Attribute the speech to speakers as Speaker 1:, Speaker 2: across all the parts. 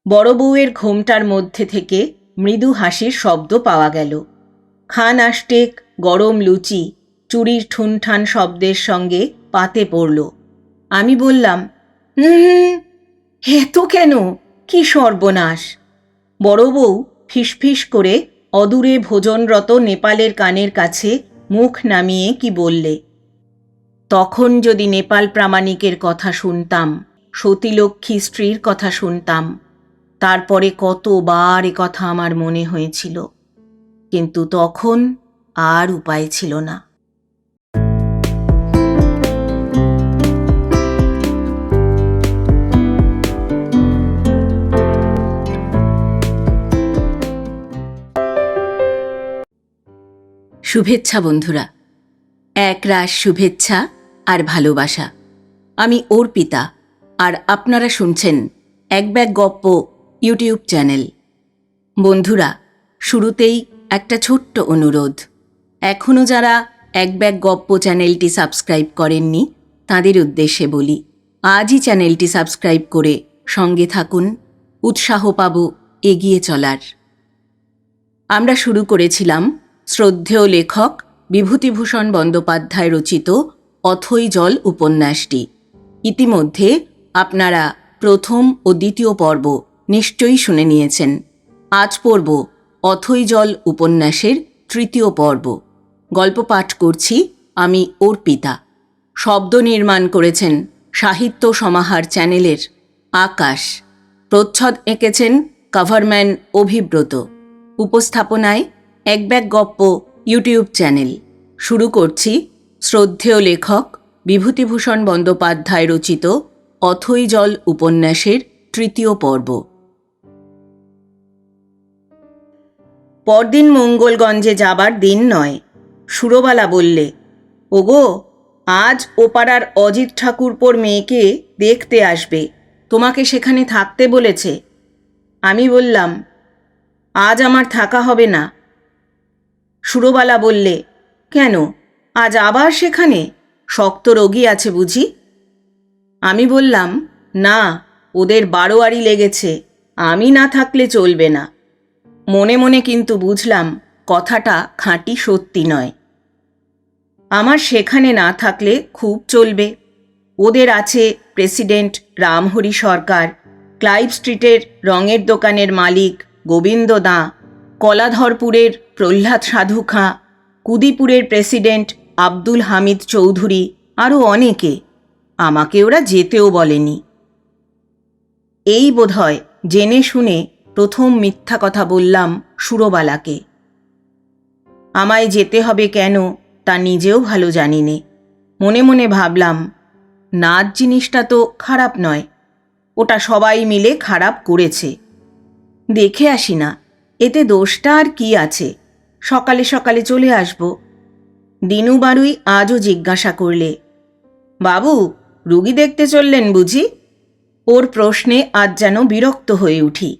Speaker 1: বড় বউয়ের ঘোমটার মধ্যে থেকে মৃদু হাসির শব্দ পাওয়া গেল। খান আষ্টেক, গরম লুচি চুরির ঠুনঠান শব্দের সঙ্গে পাতে পড়ল। আমি বললাম, এত কেন? কি সর্বনাশ! বড় বউ ফিসফিস করে অদূরে ভোজনরত নেপালের কানের কাছে মুখ নামিয়ে কি বললে। তখন যদি নেপাল প্রামাণিকের কথা শুনতাম, সতীলক্ষ্মী স্ত্রীর কথা শুনতাম, তারপরে কতবার এ কথা আমার মনে হয়েছিল, কিন্তু তখন আর উপায় ছিল না। শুভেচ্ছা বন্ধুরা, একরাশ শুভেচ্ছা আর ভালোবাসা। আমি অর্পিতা, আর আপনারা শুনছেন এক ব্যাগ গপ্প ইউটিউব চ্যানেল। বন্ধুরা, শুরুতেই একটা ছোট্ট অনুরোধ। এখনও যারা এক ব্যাগ গপ্প চ্যানেলটি সাবস্ক্রাইব করেননি, তাদের উদ্দেশ্যে বলি, আজই চ্যানেলটি সাবস্ক্রাইব করে সঙ্গে থাকুন, উৎসাহ পাব এগিয়ে চলার। আমরা শুরু করেছিলাম শ্রদ্ধেয় লেখক বিভূতিভূষণ বন্দ্যোপাধ্যায় রচিত অথৈ জল উপন্যাসটি। ইতিমধ্যে আপনারা প্রথম ও দ্বিতীয় পর্ব নিশ্চয়ই শুনে নিয়েছেন। আজ পড়ব অথৈ জল উপন্যাসের তৃতীয় পর্ব। গল্প পাঠ করছি আমি অর্পিতা। শব্দ নির্মাণ করেছেন সাহিত্য সমাহার চ্যানেলের আকাশ। প্রচ্ছদ এঁকেছেন কভারম্যান অভিব্রত। উপস্থাপনায় এক ব্যাগ গপ্প ইউটিউব চ্যানেল। শুরু করছি শ্রদ্ধেয় লেখক বিভূতিভূষণ বন্দ্যোপাধ্যায় রচিত অথৈ জল উপন্যাসের তৃতীয় পর্ব। পরদিন মঙ্গলগঞ্জে যাবার দিন নয়। সুরবালা বললে, ওগো, আজ ওপাড়ার অজিত ঠাকুরপোর মেয়েকে দেখতে আসবে, তোমাকে সেখানে থাকতে বলেছে। আমি বললাম, আজ আমার থাকা হবে না। সুরবালা বললে, কেন, আজ আবার সেখানে? শক্ত রোগী আছে বুঝি? আমি বললাম, না, ওদের বারোয়ারি লেগেছে, আমি না থাকলে চলবে না। মনে মনে কিন্তু বুঝলাম কথাটা খাঁটি সত্যি নয়। আমার সেখানে না থাকলে খুব চলবে। ওদের আছে প্রেসিডেন্ট রামহরি সরকার, ক্লাইভ স্ট্রিটের রঙের দোকানের মালিক গোবিন্দ দাঁ, কলাধরপুরের প্রহ্লাদ সাধু খাঁ, কুদিপুরের প্রেসিডেন্ট আব্দুল হামিদ চৌধুরী, আরও অনেকে। আমাকে ওরা যেতেও বলেনি। এই বোধহয় জেনে শুনে প্রথম মিথ্যা কথা বললাম সুরবালাকে। আমায় যেতে হবে কেন তা নিজেও ভালো জানি নে। মনে মনে ভাবলাম, নাচ জিনিসটা তো খারাপ নয়, ওটা সবাই মিলে খারাপ করেছে। দেখে আসি না, এতে দোষটা আর কি আছে? সকালে সকালে চলে আসব। দিনু বারুই আজও জিজ্ঞাসা করলে, বাবু, রুগী দেখতে চললেন বুঝি? ওর প্রশ্নে আজ যেন বিরক্ত হয়ে উঠি।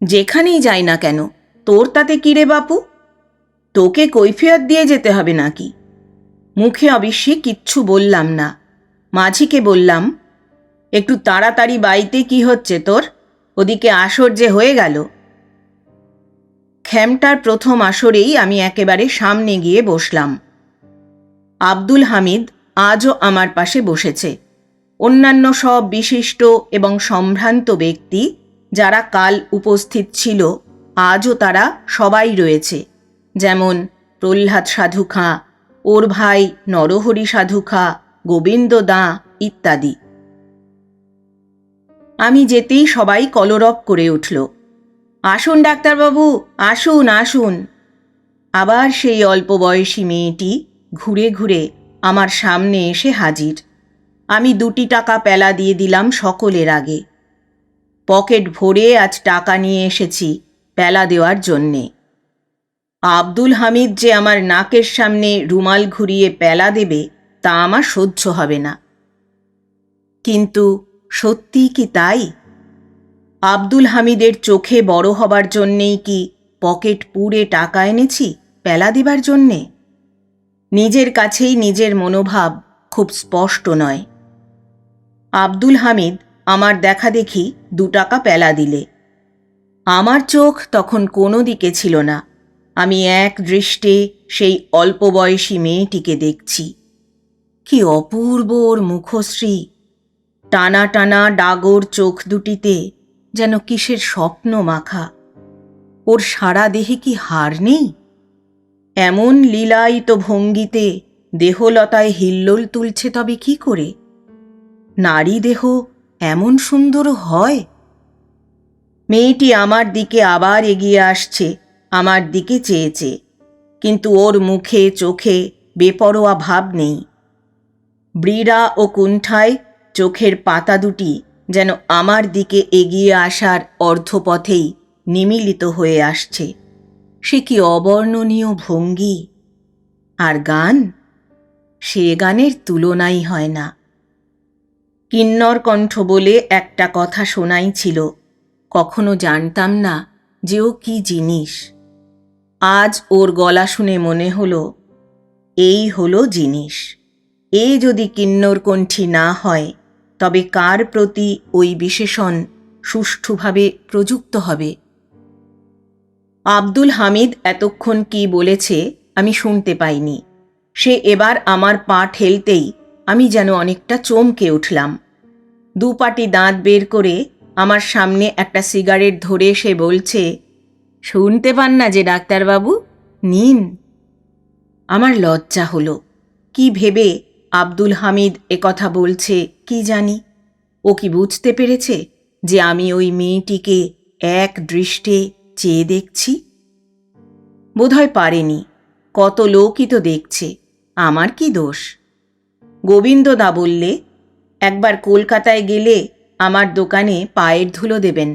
Speaker 1: যেখানেই যাই না কেন, তোর তাতে কি রে বাপু? তোকে কৈফিয়ত দিয়ে যেতে হবে নাকি? মুখে অবশ্যই কিচ্ছু বললাম না। মাঝিকে বললাম, একটু তাড়াতাড়ি বাড়িতে কি হচ্ছে তোর? ওদিকে আসর যে হয়ে গেল। খ্যামটার প্রথম আসরেই আমি একেবারে সামনে গিয়ে বসলাম। আব্দুল হামিদ আজও আমার পাশে বসেছে। অন্যান্য সব বিশিষ্ট এবং সম্ভ্রান্ত ব্যক্তি যারা কাল উপস্থিত ছিল, আজও তারা সবাই রয়েছে। যেমন প্রহ্লাদ সাধু খাঁ, ওর ভাই নরহরি সাধু খাঁ, গোবিন্দ দাঁ ইত্যাদি। আমি যেতেই সবাই কলরব করে উঠল, আসুন ডাক্তারবাবু, আসুন আসুন। আবার সেই অল্প বয়সী মেয়েটি ঘুরে ঘুরে আমার সামনে এসে হাজির। আমি 2 টাকা পেলা দিয়ে দিলাম সকলের আগে। পকেট ভরে আজ টাকা নিয়ে এসেছি পেলা দেওয়ার জন্যে। আব্দুল হামিদ যে আমার নাকের সামনে রুমাল ঘুরিয়ে পেলা দেবে তা আমার সহ্য হবে না। কিন্তু সত্যিই কি তাই? আব্দুল হামিদের চোখে বড় হবার জন্যেই কি পকেট পুড়ে টাকা এনেছি পেলা দেবার জন্যে? নিজের কাছেই নিজের মনোভাব খুব স্পষ্ট নয়। আব্দুল হামিদ আমার দেখা দেখি 2 টাকা পেলা দিলে আমার চোখ তখন কোনো দিকে ছিল না। আমি এক দৃষ্টে সেই অল্প বয়সী মেয়েটিকে দেখছি। কি অপূর্ব ওর মুখশ্রী! টানা টানা ডাগর চোখ দুটিতে যেন কিসের স্বপ্ন মাখা। ওর সারা দেহে কি হাড় নেই? এমন লীলায়িত ভঙ্গিতে দেহলতায় হিল্লোল তুলছে তবে কি করে? নারী দেহ এমন সুন্দর হয়? মেয়েটি আমার দিকে আবার এগিয়ে আসছে, আমার দিকে চেয়ে চেয়ে, কিন্তু ওর মুখে চোখে বেপরোয়া ভাব নেই। ব্রীড়া ও কুণ্ঠায় চোখের পাতা দুটি যেন আমার দিকে এগিয়ে আসার অর্ধপথেই নিমীলিত হয়ে আসছে। সে কি অবর্ণনীয় ভঙ্গি! আর গান, সে গানের তুলনাই হয় না। কিন্নর কণ্ঠ বলে একটা কথা শোনাই ছিল, কখনো জানতাম না যে ও কি জিনিস। আজ ওর গলা শুনে মনে হলো এই হলো জিনিস। এ যদি কিন্নর কণ্ঠী না হয় তবে কার প্রতি ওই বিশেষণ সুষ্ঠুভাবে প্রযুক্ত হবে? আব্দুল হামিদ এতক্ষণ কি বলেছে আমি শুনতে পাইনি। সে এবার আমার পা ঠেলতেই আমি যেন অনেকটা চমকে উঠলাম। দুপাটি দাঁত বের করে আমার সামনে একটা সিগারেট ধরে সে বলছে, শুনতে পান না যে ডাক্তারবাবু, নিন। আমার লজ্জা হলো। কি ভেবে আব্দুল হামিদ একথা বলছে কি জানি। ও কি বুঝতে পেরেছে যে আমি ওই মেয়েটিকে এক দৃষ্টে চেয়ে দেখছি? বোধহয় পারেনি। কত লোকই তো দেখছে, আমার কি দোষ? গোবিন্দদা বললে, একবার কলকাতায় গেলে আমার দোকানে পায়ের ধুলো দেবেন।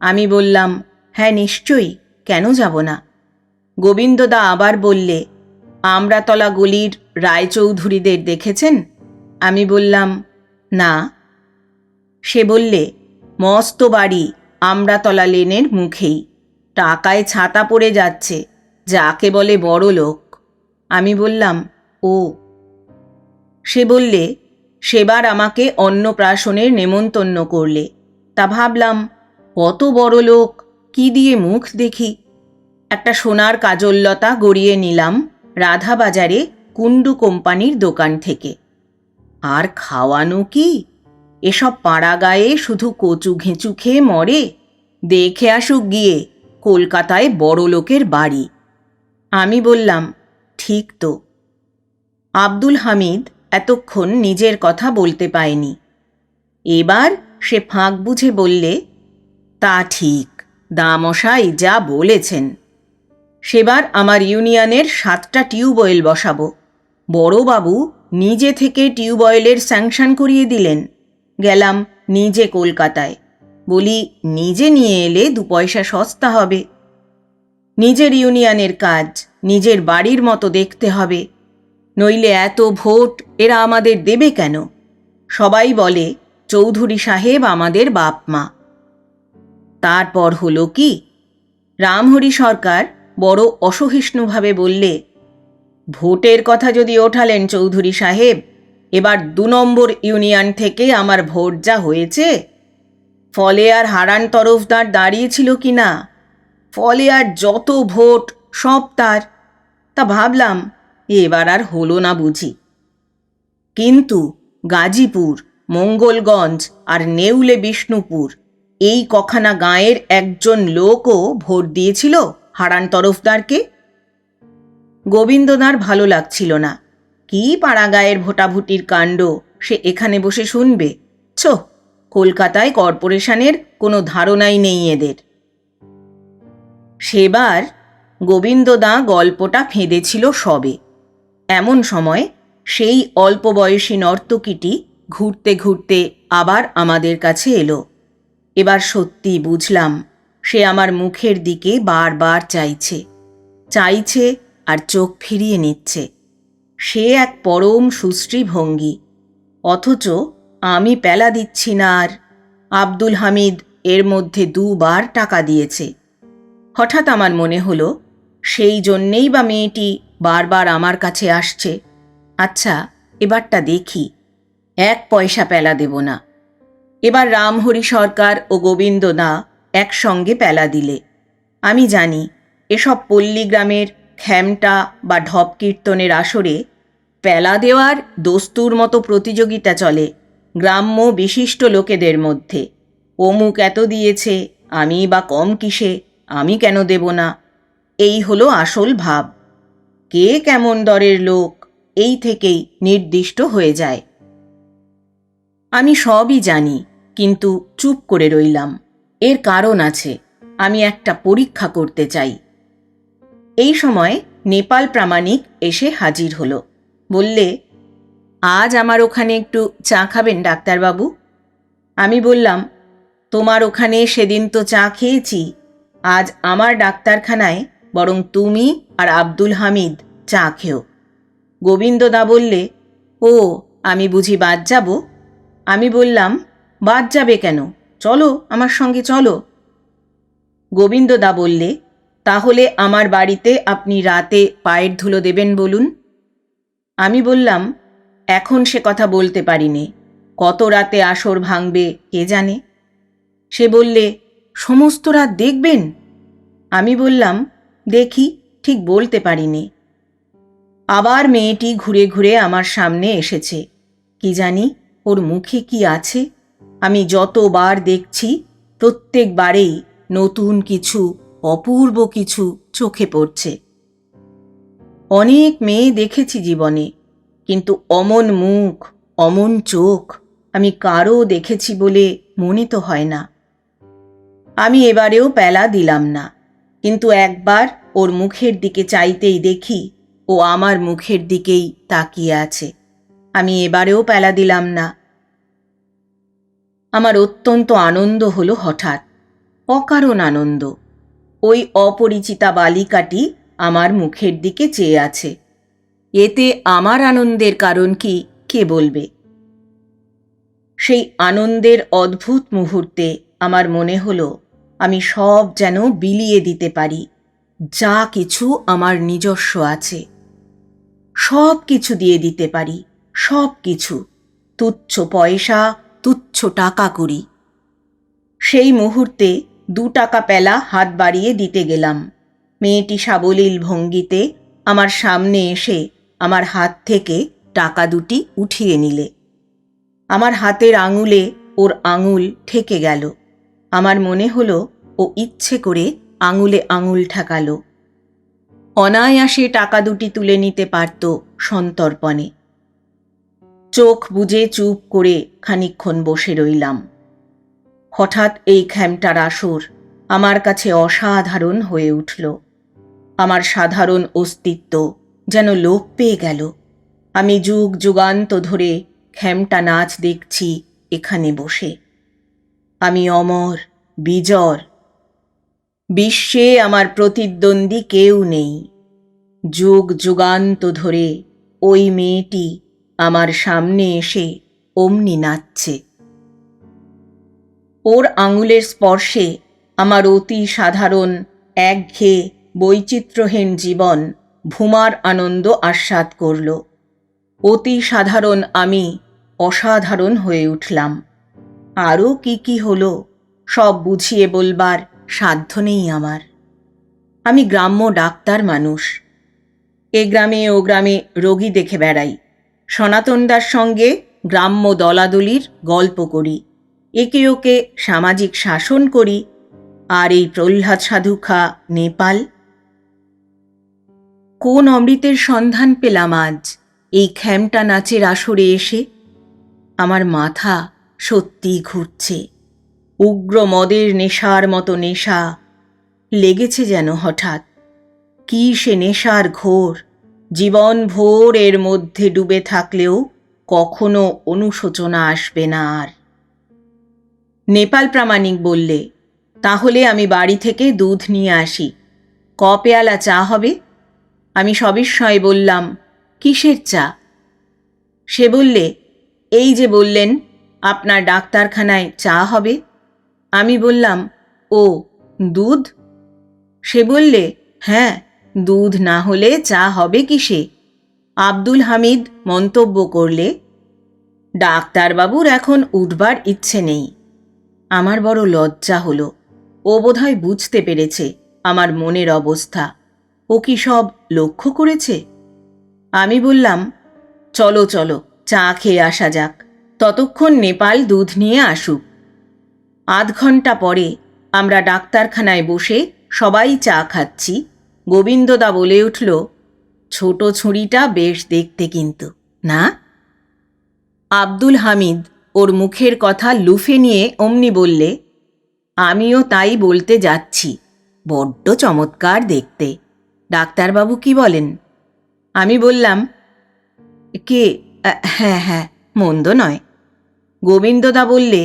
Speaker 1: আমি বললাম, হ্যাঁ নিশ্চয়ই, কেন যাব না। গোবিন্দদা আবার বললে, আমরাতলা গলির রায়চৌধুরীদের দেখেছেন? আমি বললাম, না। সে বললে, মস্ত বাড়ি আমরাতলা লেনের মুখেই, টাকায় ছাতা পড়ে যাচ্ছে, যাকে বলে বড় লোক। আমি বললাম, ও। সে বললে, সেবার আমাকে অন্নপ্রাশনের নেমন্তন্ন করলে। তা ভাবলাম, কত বড় লোক, কি দিয়ে মুখ দেখি। একটা সোনার কাজললতা গড়িয়ে নিলাম রাধাবাজারে কুণ্ডু কোম্পানির দোকান থেকে। আর খাওয়ানো কি! এসব পাড়া গায়ে শুধু কচু ঘেঁচু খেয়ে মরে। দেখে আসুক গিয়ে কলকাতায় বড় লোকের বাড়ি। আমি বললাম, ঠিক তো। আব্দুল হামিদ এতক্ষণ নিজের কথা বলতে পায়নি। এবার সে ফাঁক বুঝে বললে, তা ঠিক, দামশাই যা বলেছেন। সেবার আমার ইউনিয়নের 7টা টিউবওয়েল বসাবো। বড়বাবু নিজে থেকে টিউবওয়েলের স্যাংশন করিয়ে দিলেন। গেলাম নিজে কলকাতায়। বলি, নিজে নিয়ে এলে 2 পয়সা সস্তা হবে। নিজের ইউনিয়নের কাজ নিজের বাড়ির মতো দেখতে হবে, নইলে এত ভোট এরা আমাদের দেবে কেন? সবাই বলে চৌধুরী সাহেব আমাদের বাপ মা। তারপর হলো কি, রামহরি সরকার বড় অসহিষ্ণুভাবে বললে, ভোটের কথা যদি ওঠালেন চৌধুরী সাহেব, এবার 2 নম্বর ইউনিয়ন থেকে আমার ভোট যা হয়েছে, ফলে আর হারান তরফদার দাঁড়িয়েছিল কি না, ফলে আর যত ভোট সব তার। তা ভাবলাম এবার আর হলো না বুঝি। কিন্তু গাজীপুর, মঙ্গলগঞ্জ আর নেউলে বিষ্ণুপুর এই কখানা গাঁয়ের একজন লোকও ভোট দিয়েছিল হারান তরফদারকে। গোবিন্দদার ভালো লাগছিল না। কি পাড়াগাঁয়ের ভোটাভুটির কাণ্ড সে এখানে বসে শুনবে? ছো, কলকাতায় কর্পোরেশনের কোনো ধারণাই নেই এদের। সেবার গোবিন্দদা গল্পটা ফেঁদেছিল সবে। এমন সময় সেই অল্প বয়সী নর্তকীটি ঘুরতে ঘুরতে আবার আমাদের কাছে এলো। এবার সত্যি বুঝলাম সে আমার মুখের দিকে বারবার চাইছে, চাইছে আর চোখ ফিরিয়ে নিচ্ছে। সে এক পরম সুশ্রী ভঙ্গি, অথচ আমি পেলা দিচ্ছি না। আর আব্দুল হামিদ এর মধ্যে 2 বার টাকা দিয়েছে। হঠাৎ আমার মনে হলো, সেই জন্যেই বা মেয়েটি বারবার আমার কাছে আসছে। আচ্ছা, এবারটা দেখি, 1 পয়সা পেলা দেব না। এবার রামহরি সরকার ও গোবিন্দদা একসঙ্গে পেলা দিলে। আমি জানি এসব পল্লীগ্রামের খ্যামটা বা ঢপ কীর্তনের আসরে পেলা দেওয়ার দস্তুর মতো প্রতিযোগিতা চলে গ্রাম্য বিশিষ্ট লোকেদের মধ্যে। অমুক এত দিয়েছে, আমি বা কম কিসে, আমি কেন দেব না, এই হলো আসল ভাব। কে কেমন দরের লোক এই থেকেই নির্দিষ্ট হয়ে যায়। আমি সবই জানি, কিন্তু চুপ করে রইলাম। এর কারণ আছে, আমি একটা পরীক্ষা করতে চাই। এই সময় নেপাল প্রামাণিক এসে হাজির হলো। বললে, আজ আমার ওখানে একটু চা খাবেন ডাক্তারবাবু? আমি বললাম, তোমার ওখানে সেদিন তো চা খেয়েছি, আজ আমার ডাক্তারখানায় বরং তুমি আর আব্দুল হামিদ চা খেও। গোবিন্দদা বললে, ও, আমি বুঝি বাদ যাব? আমি বললাম, বাদ যাবে কেন, চলো আমার সঙ্গে চলো। গোবিন্দদা বললে, তাহলে আমার বাড়িতে আপনি রাতে পায়ের ধুলো দেবেন বলুন। আমি বললাম, এখন সে কথা বলতে পারিনে, কত রাতে আসর ভাঙবে কে জানে। সে বললে, সমস্ত রাত দেখবেন? আমি বললাম, দেখি, ঠিক বলতে পারিনে। আবার মেয়েটি ঘুরে ঘুরে আমার সামনে এসেছে। কি জানি ওর মুখে কি আছে, আমি যতবার দেখছি প্রত্যেকবারেই নতুন কিছু, অপূর্ব কিছু চোখে পড়ছে। অনেক মেয়ে দেখেছি জীবনে, কিন্তু অমন মুখ, অমন চোখ আমি কারও দেখেছি বলে মনে তো হয় না। আমি এবারেও পেলা দিলাম না, কিন্তু একবার ওর মুখের দিকে চাইতেই দেখি ও আমার মুখের দিকেই তাকিয়ে আছে। আমি এবারেও পেলা দিলাম না। আমার অত্যন্ত আনন্দ হলো হঠাৎ, অকারণ আনন্দ। ওই অপরিচিতা বালিকাটি আমার মুখের দিকে চেয়ে আছে। এতে আমার আনন্দের কারণ কি, কে বলবে? সেই আনন্দের অদ্ভুত মুহূর্তে আমার মনে হলো আমি সব যেন বিলিয়ে দিতে পারি, যা কিছু আমার নিজস্ব আছে সব কিছু দিয়ে দিতে পারি, সব কিছু, তুচ্ছ পয়সা, তুচ্ছ টাকা কড়ি। সেই মুহূর্তে 2 টাকা পেলা হাত বাড়িয়ে দিতে গেলাম। মেয়েটি সাবলীল ভঙ্গিতে আমার সামনে এসে আমার হাত থেকে টাকা দুটি উঠিয়ে নিলে। আমার হাতের আঙুলে ওর আঙুল ঠেকে গেল। আমার মনে হলো ও ইচ্ছে করে আঙুলে আঙুল ঠেকালো। অনায়াসে টাকা দুটি তুলে নিতে পারত সন্তর্পণে। চোখ বুজে চুপ করে খানিকক্ষণ বসে রইলাম। হঠাৎ এই খ্যামটার আসর আমার কাছে অসাধারণ হয়ে উঠল। আমার সাধারণ অস্তিত্ব যেন লোপ পেয়ে গেল। আমি যুগ যুগান্ত ধরে খ্যামটা নাচ দেখছি এখানে বসে। আমি অমর, বিজর। বিশ্বে আমার প্রতিদ্বন্দ্বী কেউ নেই। যুগ যুগান্ত ধরে ওই মেয়েটি আমার সামনে এসে অমনি নাচছে। ওর আঙুলের স্পর্শে আমার অতি সাধারণ, একঘেয়ে, বৈচিত্র্যহীন জীবন ভুমার আনন্দ আস্বাদ করল। অতি সাধারণ আমি অসাধারণ হয়ে উঠলাম। আরও কি কি হলো সব বুঝিয়ে বলবার সাধ্য নেই আমার। আমি গ্রাম্য ডাক্তার মানুষ। এ গ্রামে ও গ্রামে রোগী দেখে বেড়াই। সনাতনদার সঙ্গে গ্রাম্য দলাদলির গল্প করি, একে ওকে সামাজিক শাসন করি। আর এই প্রহ্লাদ সাধুখা নেপাল। কোন অমৃতের সন্ধান পেলাম আজ এই খ্যামটা নাচের আসরে এসে? আমার মাথা সত্যিই ঘুরছে। উগ্র মদের নেশার মতো নেশা লেগেছে যেন হঠাৎ। কি সে নেশার ঘোর! জীবন ভোর এর মধ্যে ডুবে থাকলেও কখনো অনুশোচনা আসবে না আর। নেপাল প্রামাণিক বললে, তাহলে আমি বাড়ি থেকে দুধ নিয়ে আসি, পেয়ালা চা হবে? আমি সবিস্ময়ে বললাম, কিসের চা? সে বললে, এই যে বললেন আপনার ডাক্তারখানায় চা হবে। আমি বললাম, ও, দুধ? সে বললে, হ্যাঁ, দুধ না হলে চা হবে কিসে? আব্দুল হামিদ মন্তব্য করলে, ডাক্তারবাবুর এখন উঠবার ইচ্ছে নেই। আমার বড় লজ্জা হলো। ও বোধহয় বুঝতে পেরেছে আমার মনের অবস্থা। ও কি সব লক্ষ্য করেছে? আমি বললাম, চলো চলো, চা খেয়ে আসা যাক, ততক্ষণ নেপাল দুধ নিয়ে আসুক। আধ ঘন্টা পরে আমরা ডাক্তারখানায় বসে সবাই চা খাচ্ছি। গোবিন্দদা বলে উঠল, ছোট ছুরিটা বেশ দেখতে কিন্তু, না? আব্দুল হামিদ ওর মুখের কথা লুফে নিয়ে অমনি বললে, আমিও তাই বলতে যাচ্ছি, বড্ড চমৎকার দেখতে। ডাক্তারবাবু কি বলেন? আমি বললাম, কে? হ্যাঁ হ্যাঁ, মন্দ নয়। গোবিন্দদা বললে,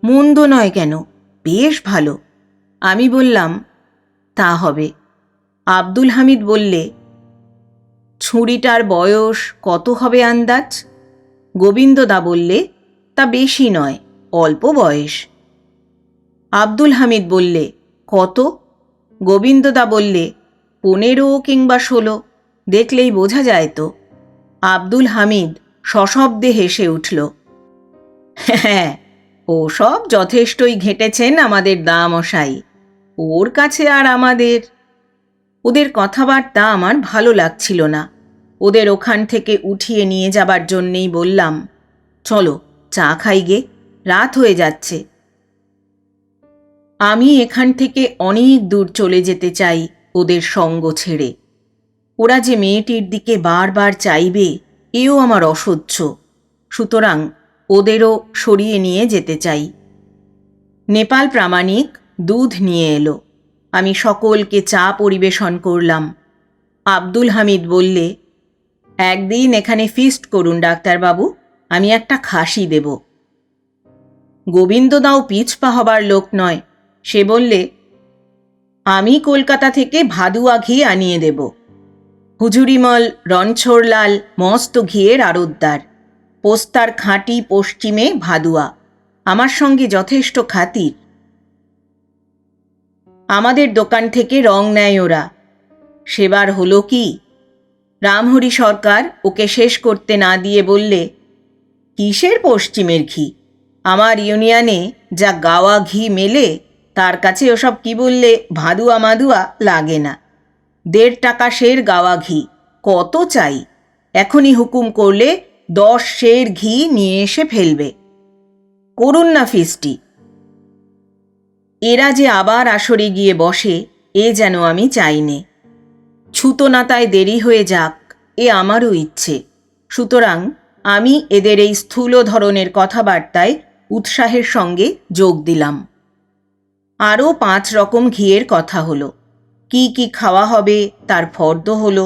Speaker 1: মন্দ নয় কেন, বেশ ভালো। আমি বললাম, তা হবে। আব্দুল হামিদ বললে, ছুরিটার বয়স কত হবে আন্দাজ? গোবিন্দদা বললে, তা বেশি নয়, অল্প বয়স। আব্দুল হামিদ বললে, কত? গোবিন্দদা বললে, 15 কিংবা 16, দেখলেই বোঝা যায় তো। আব্দুল হামিদ সশব্দে হেসে উঠল, হ্যাঁ, ও সব যথেষ্টই ঘেঁটেছেন আমাদের দামশাই, ওর কাছে আর আমাদের। ওদের কথাবার্তা আমার ভালো লাগছিল না। ওদের ওখান থেকে উঠিয়ে নিয়ে যাবার জন্যেই বললাম, চলো চা খাই গে, রাত হয়ে যাচ্ছে। আমি এখান থেকে অনেক দূর চলে যেতে চাই ওদের সঙ্গ ছেড়ে। ওরা যে মেয়েটির দিকে বারবার চাইবে, এও আমার অসহ্য। সুতরাং ওদেরও সরিয়ে নিয়ে যেতে চাই। নেপাল প্রামাণিক দুধ নিয়ে এলো। আমি সকলকে চা পরিবেশন করলাম। আব্দুল হামিদ বললে, একদিন এখানে ফিস্ট করুন ডাক্তারবাবু, আমি একটা খাসি দেব। গোবিন্দদাও পিছপা হবার লোক নয়। সে বললে, আমি কলকাতা থেকে ভাদুয়া ঘি আনিয়ে দেব। হুজুরিমল রণছোড়লাল মস্ত ঘিয়ের আড়তদার। পোস্তার খাঁটি পশ্চিমে ভাদুয়া, আমার সঙ্গে যথেষ্ট খাতির। আমাদের দোকান থেকে রং নেয় ওরা। সেবার হলো কি, রামহরি সরকার ওকে শেষ করতে না দিয়ে বললে, কিসের পশ্চিমের ঘি? আমার ইউনিয়নে যা গাওয়া ঘি মেলে, তার কাছে ওসব কি বললে ভাদুয়া মাদুয়া লাগে না। 1.5 টাকা সের গাওয়া ঘি, কত চাই? এখনই হুকুম করলে 10 সের ঘি নিয়ে এসে ফেলবে। করুন না ফিস্টি। এরা যে আবার আসরে গিয়ে বসে, এ যেন আমি চাইনে। ছুতো নাতায় দেরি হয়ে যাক, এ আমারও ইচ্ছে। সুতরাং আমি এদের এই স্থূল ধরনের কথাবার্তায় উৎসাহের সঙ্গে যোগ দিলাম। আরও 5 রকম ঘিয়ের কথা হলো। কি কি খাওয়া হবে তার ফর্দ হলো।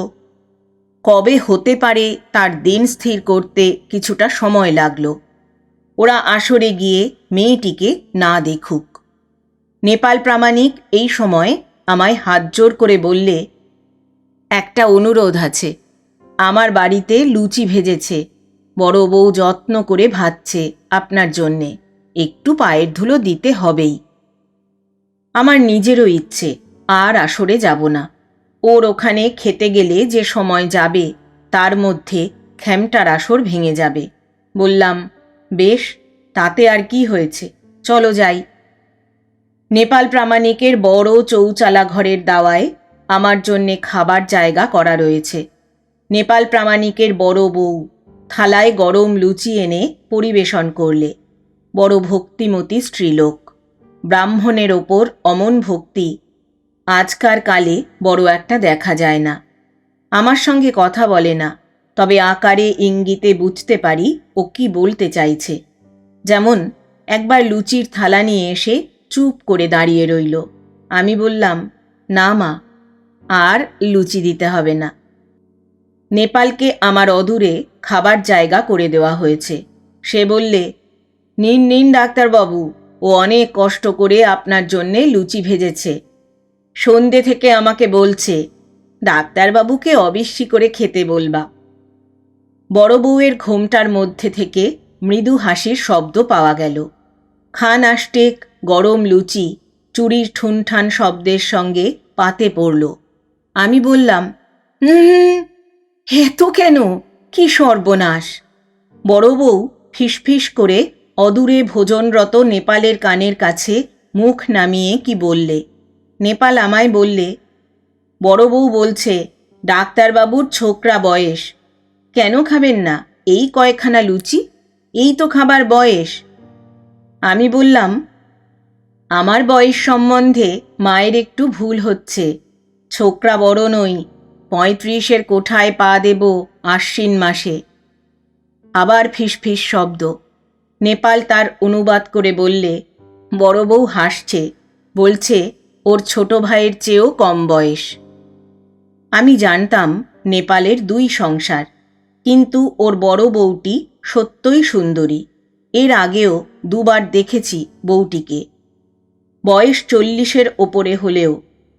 Speaker 1: কবে হতে পারে তার দিন স্থির করতে কিছুটা সময় লাগলো। ওরা আসরে গিয়ে মেয়েটিকে না দেখুক। নেপাল প্রামাণিক এই সময় আমায় হাত জোর করে বললে, একটা অনুরোধ আছে। আমার বাড়িতে লুচি ভেজেছে, বড় বউ যত্ন করে ভাজছে আপনার জন্যে, একটু পায়ের ধুলো দিতে হবেই। আমার নিজেরও ইচ্ছে, আর আসরে যাব না। ওর ওখানে খেতে গেলে যে সময় যাবে, তার মধ্যে খ্যামটার আসর ভেঙে যাবে। বললাম, বেশ, তাতে আর কি হয়েছে, চলো যাই। নেপাল প্রামাণিকের বড় চৌচালা ঘরের দাওয়ায় আমার জন্যে খাবার জায়গা করা রয়েছে। নেপাল প্রামাণিকের বড় বউ থালায় গরম লুচি এনে পরিবেশন করলে। বড় ভক্তিমতী স্ত্রীলোক। ব্রাহ্মণের ওপর অমন ভক্তি আজকার কালে বড় একটা দেখা যায় না। আমার সঙ্গে কথা বলে না, তবে আকারে ইঙ্গিতে বুঝতে পারি ও কি বলতে চাইছে। যেমন একবার লুচির থালা নিয়ে এসে চুপ করে দাঁড়িয়ে রইল। আমি বললাম, না মা, আর লুচি দিতে হবে না। নেপালকে আমার অদূরে খাবার জায়গা করে দেওয়া হয়েছে। সে বললে, নিন নিন ডাক্তারবাবু, ও অনেক কষ্ট করে আপনার জন্যে লুচি ভেজেছে। সন্ধে থেকে আমাকে বলছে, ডাক্তারবাবুকে অবিশ্বাস করে খেতে বলবা। বড় বউয়ের ঘোমটার মধ্যে থেকে মৃদু হাসির শব্দ পাওয়া গেল। খান আষ্টেক গরম লুচি চুরির ঠুনঠান শব্দের সঙ্গে পাতে পড়ল। আমি বললাম, এত কেন, কি সর্বনাশ! বড় বউ ফিসফিস করে অদূরে ভোজনরত নেপালের কানের কাছে মুখ নামিয়ে কি বললে। নেপাল আমায় বললে, বড় বউ বলছে ডাক্তারবাবুর ছোকরা বয়স, কেন খাবেন না এই কয়েকখানা লুচি, এই তো খাবার বয়স। আমি বললাম, আমার বয়স সম্বন্ধে মায়ের একটু ভুল হচ্ছে, ছোকরা বড় নই, 35-এর কোঠায় পা দেব আশ্বিন মাসে। আবার ফিসফিস শব্দ। নেপাল তার অনুবাদ করে বললে, বড় বউ হাসছে, বলছে ওর ছোট ভাইয়ের চেয়েও কম বয়স। আমি জানতাম নেপালের 2 সংসার, কিন্তু ওর বড় বউটি সত্যই সুন্দরী। এর আগেও 2 বার দেখেছি বউটিকে। বয়স 40-এর ওপরে হলেও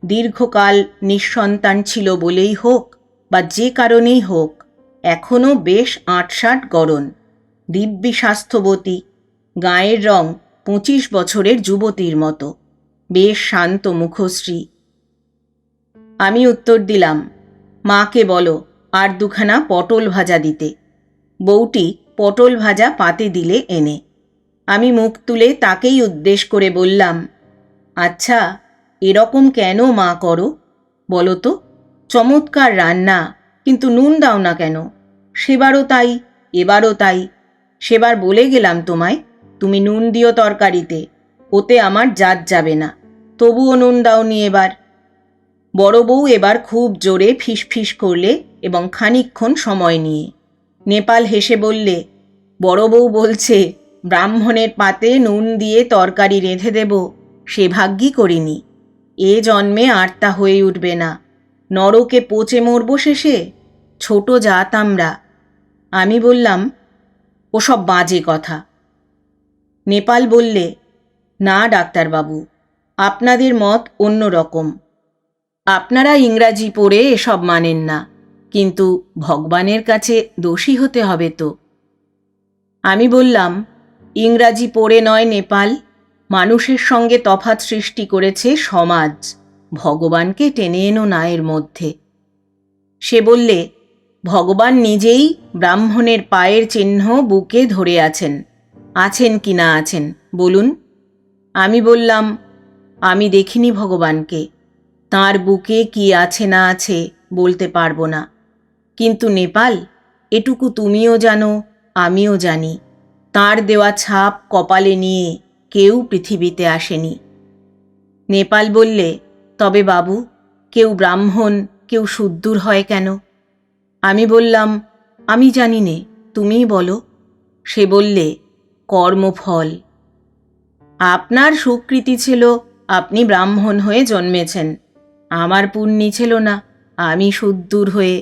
Speaker 1: দীর্ঘকাল নিঃসন্তান ছিল বলেই হোক বা যে কারণেই হোক, এখনও বেশ ৮-৬০ গড়ন, দিব্যি স্বাস্থ্যবতী, গায়ের রং 25 বছরের যুবতীর মতো, বেশ শান্ত মুখশ্রী। আমি উত্তর দিলাম, মাকে বলো আর 2খানা পটল ভাজা দিতে। বউটি পটল ভাজা পাতে দিলে এনে। আমি মুখ তুলে তাকেই উদ্দেশ করে বললাম, আচ্ছা, এরকম কেন মা করো বলো তো? চমৎকার রান্না, কিন্তু নুন দাও না কেন? সেবারও তাই, এবারও তাই। সেবার বলে গেলাম তোমায়, তুমি নুন দিও তরকারিতে, ওতে আমার জাত যাবে না, তবুও নুন দাওনি এবার। বড় বউ এবার খুব জোরে ফিসফিস করলে এবং খানিকক্ষণ সময় নিয়ে। নেপাল হেসে বললে, বড় বউ বলছে ব্রাহ্মণের পাতে নুন দিয়ে তরকারি রেঁধে দেব, সে ভাগ্যই করিনি। এ জন্মে আর তা হয়ে উঠবে না, নরকে পচে মরব শেষে, ছোট জাত আমরা। আমি বললাম, ওসব বাজে কথা। নেপাল বললে, না ডাক্তারবাবু, আপনাদের মত অন্য রকম। আপনারা ইংরাজি পড়ে এসব মানেন না, কিন্তু ভগবানের কাছে দোষী হতে হবে তো। আমি বললাম, ইংরাজি পড়ে নয় নেপাল, মানুষের সঙ্গে তফাৎ সৃষ্টি করেছে সমাজ, ভগবানকে টেনে এনো না এর মধ্যে। সে বললে, ভগবান নিজেই ব্রাহ্মণের পায়ের চিহ্ন বুকে ধরে আছেন, আছেন কি না আছেন বলুন। আমি বললাম, আমি দেখিনি ভগবানকে, তাঁর বুকে কি আছে না আছে বলতে পারবো না, কিন্তু নেপাল, এটুকু তুমিও জানো, আমিও জানি, তাঁর দেওয়া ছাপ কপালে নিয়ে কেউ পৃথিবীতে আসেনি। নেপাল বললে, তবে বাবু, কেউ ব্রাহ্মণ কেউ শুদ্দূর হয় কেন? আমি বললাম, আমি জানি নে, তুমিই বলো। সে বললে, কর্মফল। আপনার সুকৃতি ছিল আপনি ব্রাহ্মণ হয়ে জন্মেছেন, আমার পুণ্যি ছিল না আমি শুদ্দূর হয়ে।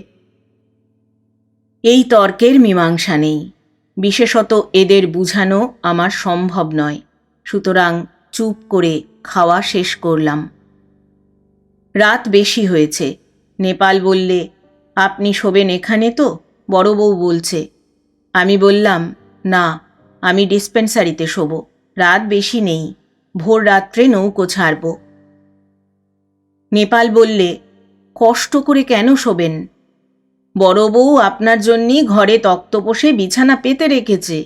Speaker 1: এই তর্কের মীমাংসা নেই, বিশেষত এদের বুঝানো আমার সম্ভব নয়, সুতরাং চুপ করে খাওয়া শেষ করলাম। রাত বেশি হয়েছে। নেপাল বললে, আপনি শোবেন এখানে তো? বড় বউ বলছে। আমি বললাম, না, আমি ডিসপেন্সারিতে শোব, রাত বেশি নেই, ভোর রাত্রে নৌকো ছাড়ব। নেপাল বললে, কষ্ট করে কেন শোবেন? বড় বউ আপনার জন্যই ঘরে তক্তপোষে বিছানা পেতে রেখেছে।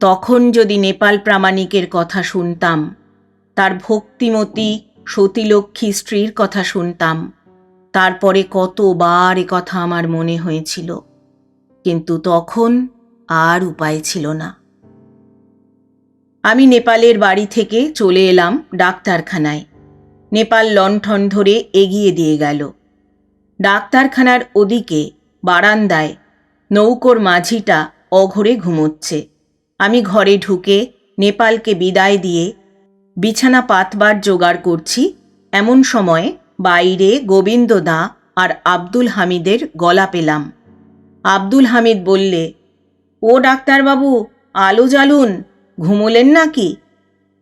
Speaker 1: তখন যদি নেপাল প্রামাণিকের কথা শুনতাম, তার ভক্তিমতী সতীলক্ষ্মী স্ত্রীর কথা শুনতাম, তারপরে কতবার এ কথা আমার মনে হয়েছিল, কিন্তু তখন আর উপায় ছিল না। আমি নেপালের বাড়ি থেকে চলে এলাম ডাক্তারখানায়। নেপাল লণ্ঠন ধরে এগিয়ে দিয়ে গেল। ডাক্তারখানার ওদিকে বারান্দায় নৌকোর মাঝিটা অঘরে ঘুমোচ্ছে। আমি ঘরে ঢুকে নেপালকে বিদায় দিয়ে বিছানা পাতবার জোগাড় করছি, এমন সময় বাইরে গোবিন্দ দা আর আব্দুল হামিদের গলা পেলাম। আব্দুল হামিদ বললে, ও ডাক্তারবাবু, আলো জ্বালুন, ঘুমোলেন নাকি?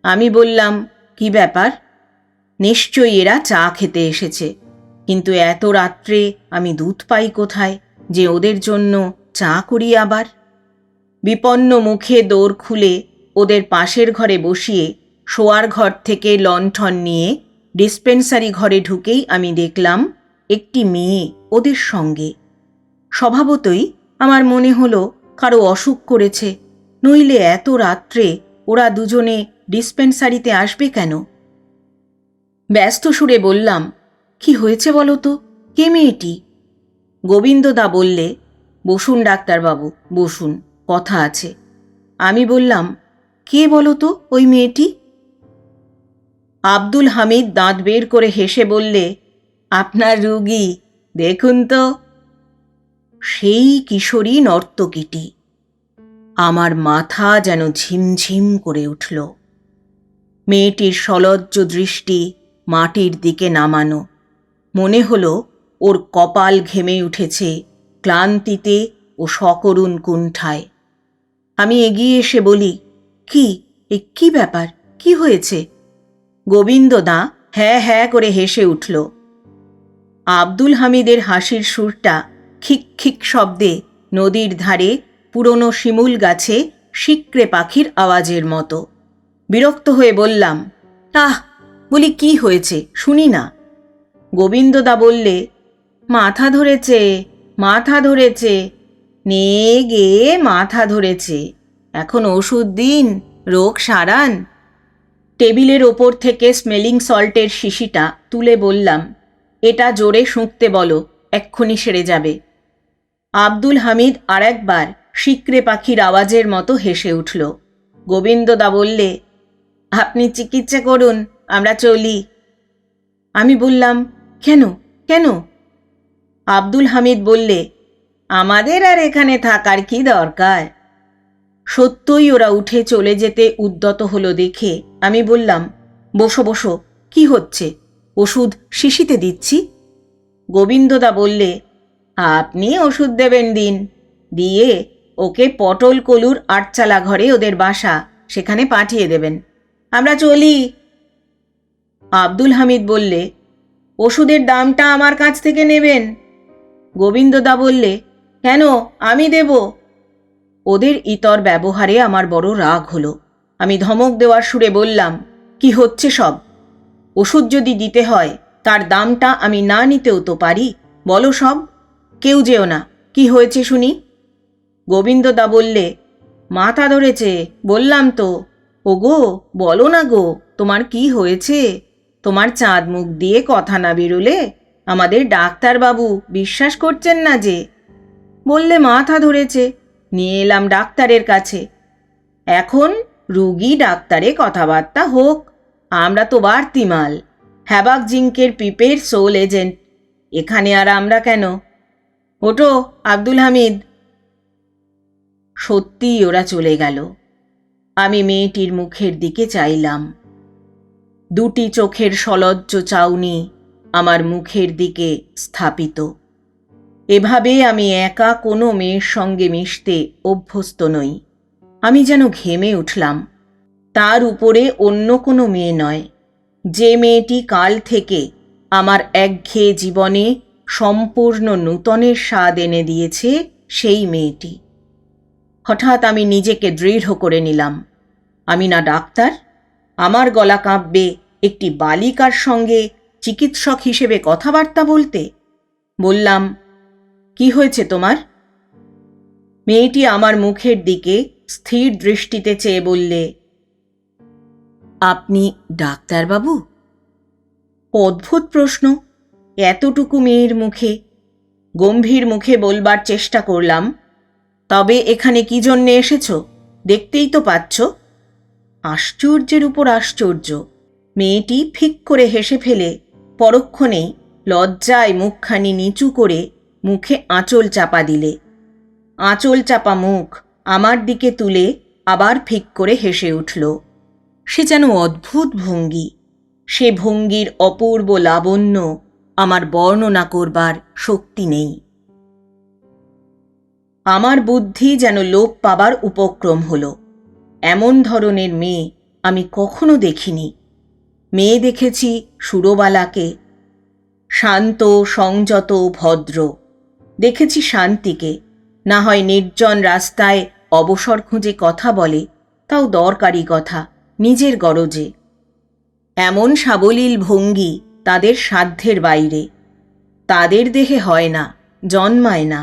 Speaker 1: আমি বললাম, কি ব্যাপার? নিশ্চয়ই এরা চা খেতে এসেছে, কিন্তু এত রাত্রে আমি দুধ পাই কোথায় যে ওদের জন্য চা করি আবার? বিপন্ন মুখে দোর খুলে ওদের পাশের ঘরে বসিয়ে শোয়ার ঘর থেকে লণ্ঠন নিয়ে ডিসপেন্সারি ঘরে ঢুকেই আমি দেখলাম একটি মেয়ে ওদের সঙ্গে। স্বভাবতই আমার মনে হলো কারো অসুখ করেছে, নইলে এত রাত্রে ওরা দুজনে ডিসপেন্সারিতে আসবে কেন? ব্যস্ত সুরে বললাম, কি হয়েছে বলো তো, কে মেয়েটি? গোবিন্দদা বললে, বসুন ডাক্তারবাবু, বসুন, কথা আছে। আমি বললাম, কে বলো তো ওই মেয়েটি? আব্দুল হামিদ দাঁত বের করে হেসে বললে, আপনার রুগী, দেখুন তো। সেই কিশোরী নর্তকীটি। আমার মাথা যেন ঝিমঝিম করে উঠল। মেয়েটির সলজ্জ দৃষ্টি মাটির দিকে নামানো। মনে হলো ওর কপাল ঘেমে উঠেছে ক্লান্তিতে ও সকরুণ কুণ্ঠায়। আমি এগিয়ে এসে বলি, কি ব্যাপার, কি হয়েছে? গোবিন্দদা হ্যাঁ হ্যাঁ করে হেসে উঠল। আব্দুল হামিদের হাসির সুরটা খিক খিক শব্দে নদীর ধারে পুরনো শিমুল গাছে শিক্রে পাখির আওয়াজের মতো। বিরক্ত হয়ে বললাম, বলি কি হয়েছে শুনি না। গোবিন্দদা বললে, মাথা ধরেছে, মাথা ধরেছে, নে গে মাথা ধরেছে, এখন ওষুধ দিন, রোগ সারান। টেবিলের ওপর থেকে স্মেলিং সল্টের শিশিটা তুলে বললাম, এটা জোরে শুঁকতে বলো, এক্ষুনি সেরে যাবে। আব্দুল হামিদ আর একবার শিক্রে পাখির আওয়াজের মতো হেসে উঠল। গোবিন্দদা বললে, আপনি চিকিৎসা করুন, আমরা চলি। আমি বললাম, কেন কেন? আব্দুল হামিদ বললে, আমাদের আর এখানে থাকার কি দরকার? সত্যই ওরা উঠে চলে যেতে উদ্যত হলো দেখে আমি বললাম, বসো বসো, কি হচ্ছে? ওষুধ শিশিতে দিচ্ছি। গোবিন্দদা বললে, আপনি ওষুধ দেবেন দিন, দিয়ে ওকে পটল কলুর আটচালা ঘরে ওদের বাসা, সেখানে পাঠিয়ে দেবেন, আমরা চলি। আব্দুল হামিদ বললে, ওষুধের দামটা আমার কাছ থেকে নেবেন। গোবিন্দদা বললে, কেন, আমি দেব। ওদের ইতর ব্যবহারে আমার বড় রাগ হলো। আমি ধমক দেওয়ার সুরে বললাম, কি হচ্ছে সব? ওষুধ যদি দিতে হয় তার দামটা আমি না নিতেও তো পারি, বলো সব। কেউ যেও না, কি হয়েছে শুনি। গোবিন্দদা বললে, মাথা ধরেছে, বললাম তো। ওগো, বলো না গো, তোমার কি হয়েছে? তোমার চাঁদ মুখ দিয়ে কথা না বেরোলে আমাদের ডাক্তারবাবু বিশ্বাস করছেন না যে। বললে মাথা ধরেছে, নিয়ে এলাম ডাক্তারের কাছে। এখন রুগী ডাক্তারে কথাবার্তা হোক, আমরা তো বাড়তি মাল, হ্যাবাক জিঙ্কের পিপের সোল এজেন্ট, এখানে আর আমরা কেন? ওঠো আব্দুল হামিদ। সত্যিই ওরা চলে গেল। আমি মেয়েটির মুখের দিকে চাইলাম। দুটি চোখের সলজ্জ চাউনি আমার মুখের দিকে স্থাপিত। এভাবে আমি একা কোনো মেয়ের সঙ্গে মিশতে অভ্যস্ত নই। আমি যেন ঘেমে উঠলাম। তার উপরে অন্য কোনো মেয়ে নয়, যে মেয়েটি কাল থেকে আমার একঘেয়ে জীবনে সম্পূর্ণ নূতনের স্বাদ এনে দিয়েছে, সেই মেয়েটি। হঠাৎ আমি নিজেকে দৃঢ় করে নিলাম, আমি না ডাক্তার, আমার গলা কাঁপবে একটি বালিকার সঙ্গে চিকিৎসক হিসেবে কথাবার্তা বলতে। বললাম, কি হয়েছে তোমার? মেয়েটি আমার মুখের দিকে স্থির দৃষ্টিতে চেয়ে বললে, আপনি ডাক্তারবাবু? অদ্ভুত প্রশ্ন, এতটুকু মেয়ের মুখে। গম্ভীর মুখে বলবার চেষ্টা করলাম, তবে এখানে কি জন্যে এসেছ, দেখতেই তো পাচ্ছ। আশ্চর্যের উপর আশ্চর্য। মেয়েটি ফিক করে হেসে ফেলে পরক্ষণেই লজ্জায় মুখখানি নিচু করে মুখে আঁচল চাপা দিলে। আঁচল চাপা মুখ আমার দিকে তুলে আবার ফিক করে হেসে উঠল। সে যেন অদ্ভুত ভঙ্গি। সে ভঙ্গির অপূর্ব লাবণ্য আমার বর্ণনা করবার শক্তি নেই। আমার বুদ্ধি যেন লোপ পাবার উপক্রম হল। এমন ধরনের মেয়ে আমি কখনো দেখিনি। মেয়ে দেখেছি সুরবালাকে, শান্ত, সংযত, ভদ্র। দেখেছি শান্তিকে, না হয় নির্জন রাস্তায় অবসর খুঁজে কথা বলে, তাও দরকারি কথা, নিজের গরজে। এমন সাবলীল ভঙ্গি তাদের সাধ্যের বাইরে, তাদের দেহে হয় না, জন্মায় না।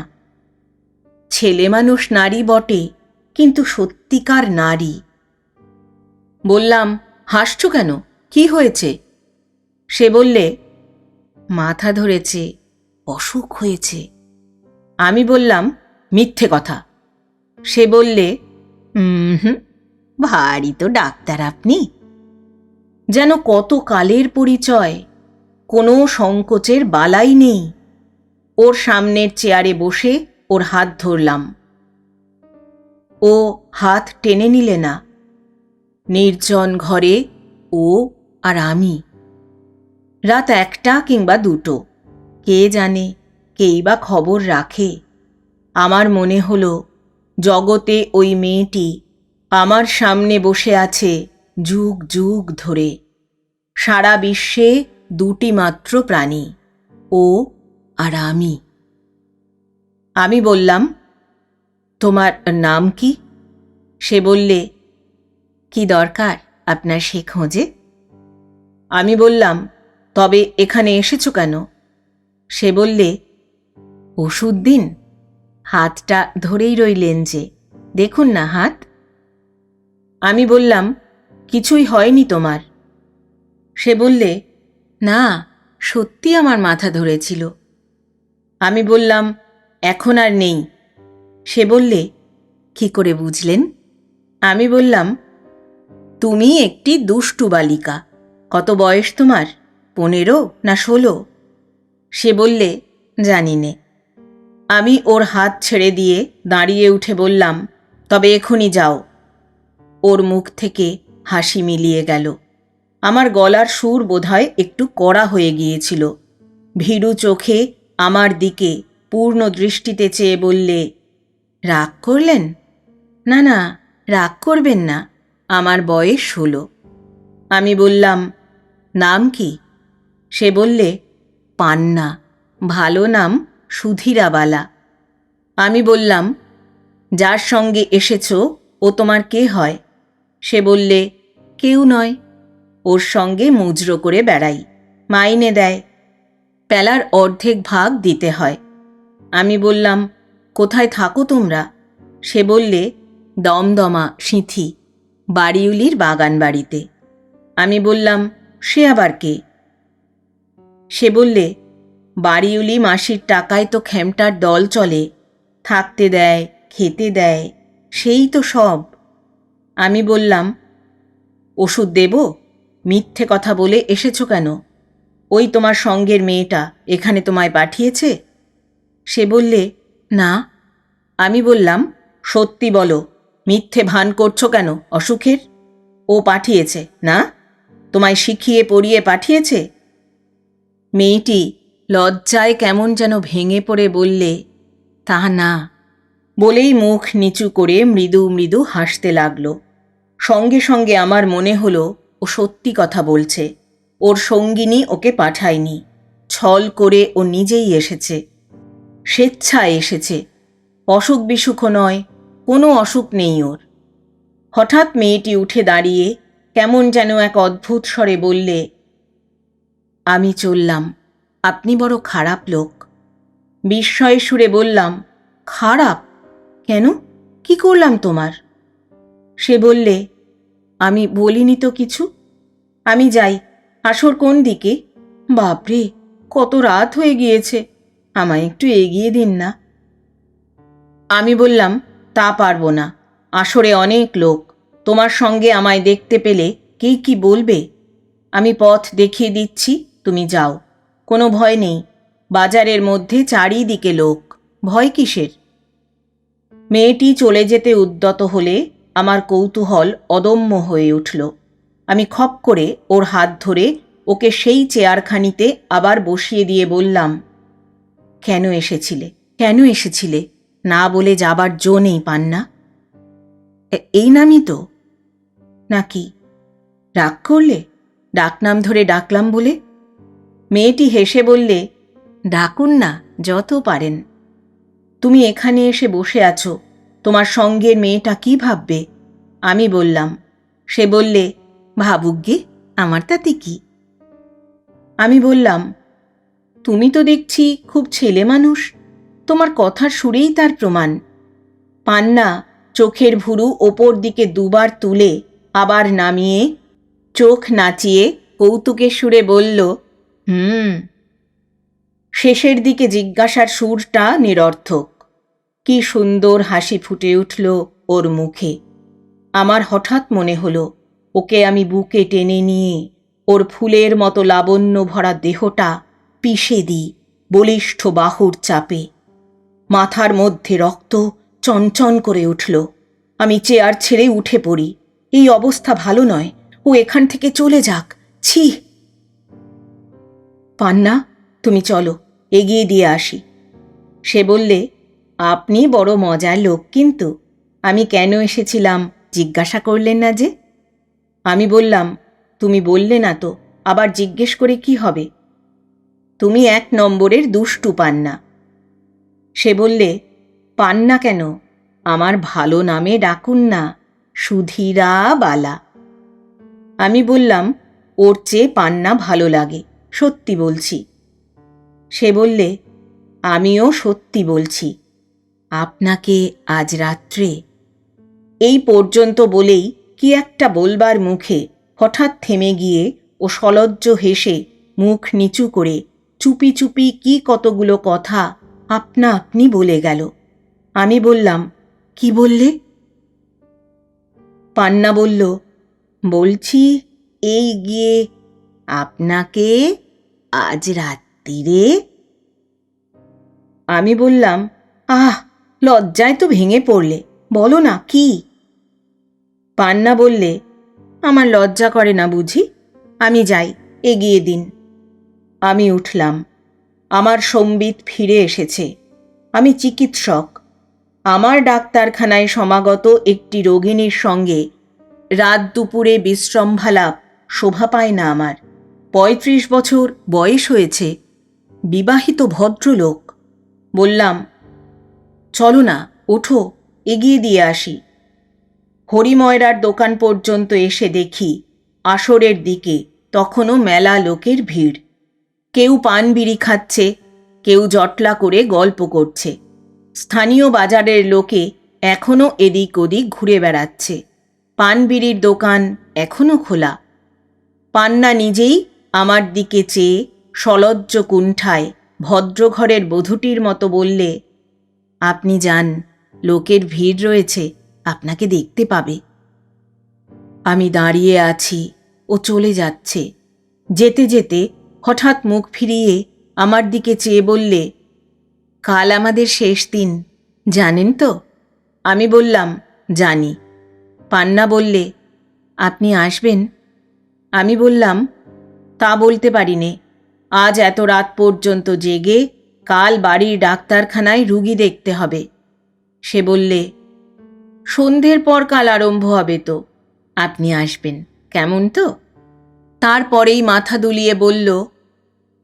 Speaker 1: ছেলে মানুষ নারী বটে, কিন্তু সত্যিকার নারী। বললাম, হাসছো কেন? কি হয়েছে? সে বললে, মাথা ধরেছে, অসুখ হয়েছে। আমি বললাম, মিথ্যে কথা। সে বললে, হুম, ভারী তো ডাক্তার আপনি। যেন কত কালের পরিচয়, কোনো সংকোচের বালাই নেই। ওর সামনের চেয়ারে বসে ওর হাত ধরলাম। ও হাত টেনে নিলে না। নির্জন ঘরে ও আর আমি। রাত 1টা কিংবা 2টো, কে জানে, কেই বা খবর রাখে। আমার মনে হলো জগতে ওই মেয়েটি আমার সামনে বসে আছে যুগ যুগ ধরে। সারা বিশ্বে 2টি মাত্র প্রাণী, ও আর আমি। আমি বললাম, তোমার নাম কি? সে বললে, কি দরকার আপনার সে খোঁজে? আমি বললাম, তবে এখানে এসেছো কেন? সে বললে, ওষুধ দিন। হাতটা ধরেই রইলেন যে, দেখুন না হাত। আমি বললাম, কিছুই হয়নি তোমার। সে বললে, না, সত্যি আমার মাথা ধরেছিল। আমি বললাম, এখন আর নেই। সে বললে, কি করে বুঝলেন? আমি বললাম, তুমি একটি দুষ্টু বালিকা। কত বয়স তোমার? 15 না 16? সে বললে, জানি নে। আমি ওর হাত ছেড়ে দিয়ে দাঁড়িয়ে উঠে বললাম, তবে এখনই যাও। ওর মুখ থেকে হাসি মিলিয়ে গেল। আমার গলার সুর বোধহয় একটু কড়া হয়ে গিয়েছিল। ভীরু চোখে আমার দিকে পূর্ণ দৃষ্টিতে চেয়ে বললে, রাগ করলেন? না না, রাগ করবেন না, আমার বয়স 16। আমি বললাম, নাম কি? সে বললে, পান্না। ভালো নাম, সুধীরাবালা। আমি বললাম, যার সঙ্গে এসেছ ও তোমার কে হয়? সে বললে, কেউ নয়। ওর সঙ্গে মুজরো করে বেড়াই, মাইনে দেয়, পেলার অর্ধেক ভাগ দিতে হয়। আমি বললাম, কোথায় থাকো তোমরা? সে বললে, দমদমা সিঁথি, বাড়িউলির বাগান বাড়িতে। আমি বললাম, সে আবার কে? সে বললে, বাড়িউলি মাসির টাকায় তো খেমটার দল চলে, থাকতে দেয়, খেতে দেয়, সেই তো সব। আমি বললাম, ওষুধ দেব? মিথ্যে কথা বলে এসেছো কেন? ওই তোমার সঙ্গের মেয়েটা এখানে তোমায় পাঠিয়েছে? সে বললে, না। আমি বললাম, সত্যি বলো, মিথ্যে ভান করছো কেন অসুখের? ও পাঠিয়েছে না? তোমায় শিখিয়ে পড়িয়ে পাঠিয়েছে? মেয়েটি লজ্জায় কেমন যেন ভেঙে পড়ে বললে, তা না, বলেই মুখ নিচু করে মৃদু মৃদু হাসতে লাগল। সঙ্গে সঙ্গে আমার মনে হলো ও সত্যি কথা বলছে। ওর সঙ্গিনী ওকে পাঠায়নি, ছল করে ও নিজেই এসেছে, স্বেচ্ছায় এসেছে। অসুখ বিসুখও নয়, কোনো অসুখ নেই ওর। হঠাৎ মেয়েটি উঠে দাঁড়িয়ে কেমন যেন এক অদ্ভুত স্বরে বললে, আমি চললাম, আপনি বড় খারাপ লোক। বিস্ময় সুরে বললাম, খারাপ? কেন, কি করলাম তোমার? সে বললে, আমি বলিনি তো কিছু। আমি যাই, আসর কোন দিকে? বাপরে, কত রাত হয়ে গিয়েছে, আমায় একটু এগিয়ে দিন না। আমি বললাম, তা পারবো না, আসরে অনেক লোক, তোমার সঙ্গে আমায় দেখতে পেলে কে কি বলবে। আমি পথ দেখিয়ে দিচ্ছি, তুমি যাও, কোনো ভয় নেই। বাজারের মধ্যে চারিদিকে লোক, ভয় কিসের? মেয়েটি চলে যেতে উদ্যত হলে আমার কৌতূহল অদম্য হয়ে উঠল। আমি খপ করে ওর হাত ধরে ওকে সেই চেয়ারখানিতে আবার বসিয়ে দিয়ে বললাম, কেন এসেছিলে, কেন এসেছিলে? না বলে যাবার জো নেই পান্না। এই নামই তো নাকি? রাগ করলে ডাকনাম ধরে ডাকলাম বলে? মেয়েটি হেসে বললে, ডাকুন না, যত পারেন। তুমি এখানে এসে বসে আছো, তোমার সঙ্গের মেয়েটা কি ভাববে? আমি বললাম। সে বললে, ভাবুক গে, আমার তাতে কি? আমি বললাম, তুমি তো দেখছি খুব ছেলে মানুষ, তোমার কথার সুরেই তার প্রমাণ। পান্না চোখের ভুরু ওপর দিকে দুবার তুলে আবার নামিয়ে চোখ নাচিয়ে কৌতুকের সুরে বলল, শেষের দিকে জিজ্ঞাসার সুরটা নিরর্থক। কি সুন্দর হাসি ফুটে উঠল ওর মুখে। আমার হঠাৎ মনে হলো ওকে আমি বুকে টেনে নিয়ে ওর ফুলের মতো লাবণ্য ভরা দেহটা পিষে দিই বলিষ্ঠ বাহুর চাপে। মাথার মধ্যে রক্ত চনচন করে উঠল। আমি চেয়ার ছেড়ে উঠে পড়ি। এই অবস্থা ভালো নয়, ও এখান থেকে চলে যাক। ছি! পান্না, তুমি চলো, এগিয়ে দিয়ে আসি। সে বললে, আপনি বড় মজার লোক, কিন্তু আমি কেন এসেছিলাম জিজ্ঞাসা করলেন না যে? আমি বললাম, তুমি বললে না তো, আবার জিজ্ঞেস করে কি হবে? তুমি 1 নম্বরের দুষ্টু পান্না। সে বললে, পান্না কেন, আমার ভালো নামে ডাকুন না, সুধীরা বালা। আমি বললাম, ওর চেয়ে পান্না ভালো লাগে, সত্যি বলছি। সে বললে, আমিও সত্যি বলছি। আপনাকে আজ রাত্রে। এই পর্যন্ত বলেই কি একটা বলবার মুখে হঠাৎ থেমে গিয়ে ও সলজ্জ হেসে মুখ নিচু করে চুপি চুপি কি কতগুলো কথা আপনা আপনি বলে গেল। আমি বললাম, কি বললে? পান্না বলল, বলছি এই গিয়ে আপনাকে আজ রাত্রিরে। আমি বললাম, আহ, লজ্জায় তো ভেঙে পড়লে, বলো না কি? পান্না বললে, আমার লজ্জা করে না বুঝি? আমি যাই, এগিয়ে দিন। আমি উঠলাম। আমার সম্বিত ফিরে এসেছে। আমি চিকিৎসক। আমার ডাক্তারখানায় সমাগত একটি রোগিণীর সঙ্গে রাত দুপুরে বিশ্রম্ভালাপ শোভা পায় না আমার। 35 বছর বয়স হয়েছে, বিবাহিত ভদ্রলোক। বললাম, চলো না, ওঠো, এগিয়ে দিয়ে আসি। হরিময়রার দোকান পর্যন্ত এসে দেখি আসরের দিকে তখনও মেলা লোকের ভিড়। কেউ পান বিড়ি খাচ্ছে, কেউ জটলা করে গল্প করছে। স্থানীয় বাজারের লোকে এখনও এদিক ওদিক ঘুরে বেড়াচ্ছে। পান বিড়ির দোকান এখনও খোলা। পান্না নিজেই আমার দিকে চেয়ে সলজ্জ কুণ্ঠায় ভদ্রঘরের বধূটির মতো বললে, আপনি যান, লোকের ভিড় রয়েছে, আপনাকে দেখতে পাবে। আমি দাঁড়িয়ে আছি, ও চলে যাচ্ছে। যেতে যেতে হঠাৎ মুখ ফিরিয়ে আমার দিকে চেয়ে বললে, কাল আমাদের শেষ দিন, জানেন তো? আমি বললাম, জানি। পান্না বললে, আপনি আসবেন? আমি বললাম, তা বলতে পারি নে। আজ এত রাত পর্যন্ত জেগে কাল বাড়ির ডাক্তারখানায় রুগী দেখতে হবে। সে বললে, সন্ধ্যের পর কাল আরম্ভ হবে তো, আপনি আসবেন, কেমন তো? তারপরেই মাথা দুলিয়ে বলল,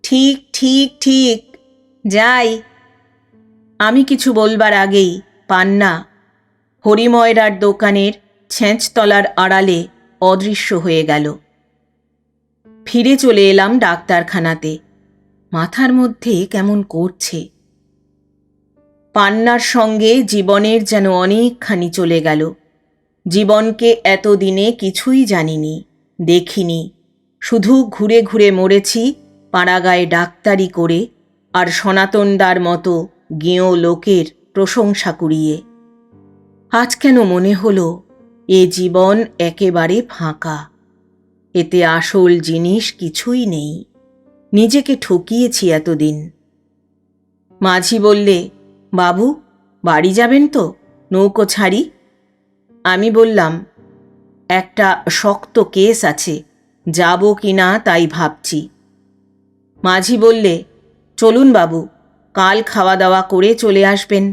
Speaker 1: ঠিক ঠিক ঠিক, যাই। আমি কিছু বলবার আগেই পান্না হরিময়রার দোকানের ছেঁচতলার আড়ালে অদৃশ্য হয়ে গেল। ফিরে চলে এলাম ডাক্তারখানাতে। মাথার মধ্যে কেমন করছে। পান্নার সঙ্গে জীবনের যেন অনেকখানি চলে গেল। জীবনকে এতদিনে কিছুই জানিনি, দেখিনি। শুধু ঘুরে ঘুরে মরেছি পাড়াগায়ে ডাক্তারি করে, আর সনাতনদার মতো গেঁয়ো লোকের প্রশংসা কুড়িয়ে। আজ কেন মনে হলো এ জীবন একেবারে ফাঁকা, এতে আসল জিনিস কিছুই নেই। নিজেকে ঠকিয়েছি এতদিন। মাঝি বললে, বাবু, বাড়ি যাবেন তো, নৌকো ছাড়ি? আমি বললাম, একটা শক্ত কেস আছে, যাব কি না তাই ভাবছি। মাঝি বললে, চলুন বাবু, কাল খাওয়া দাওয়া করে চলে আসবেন।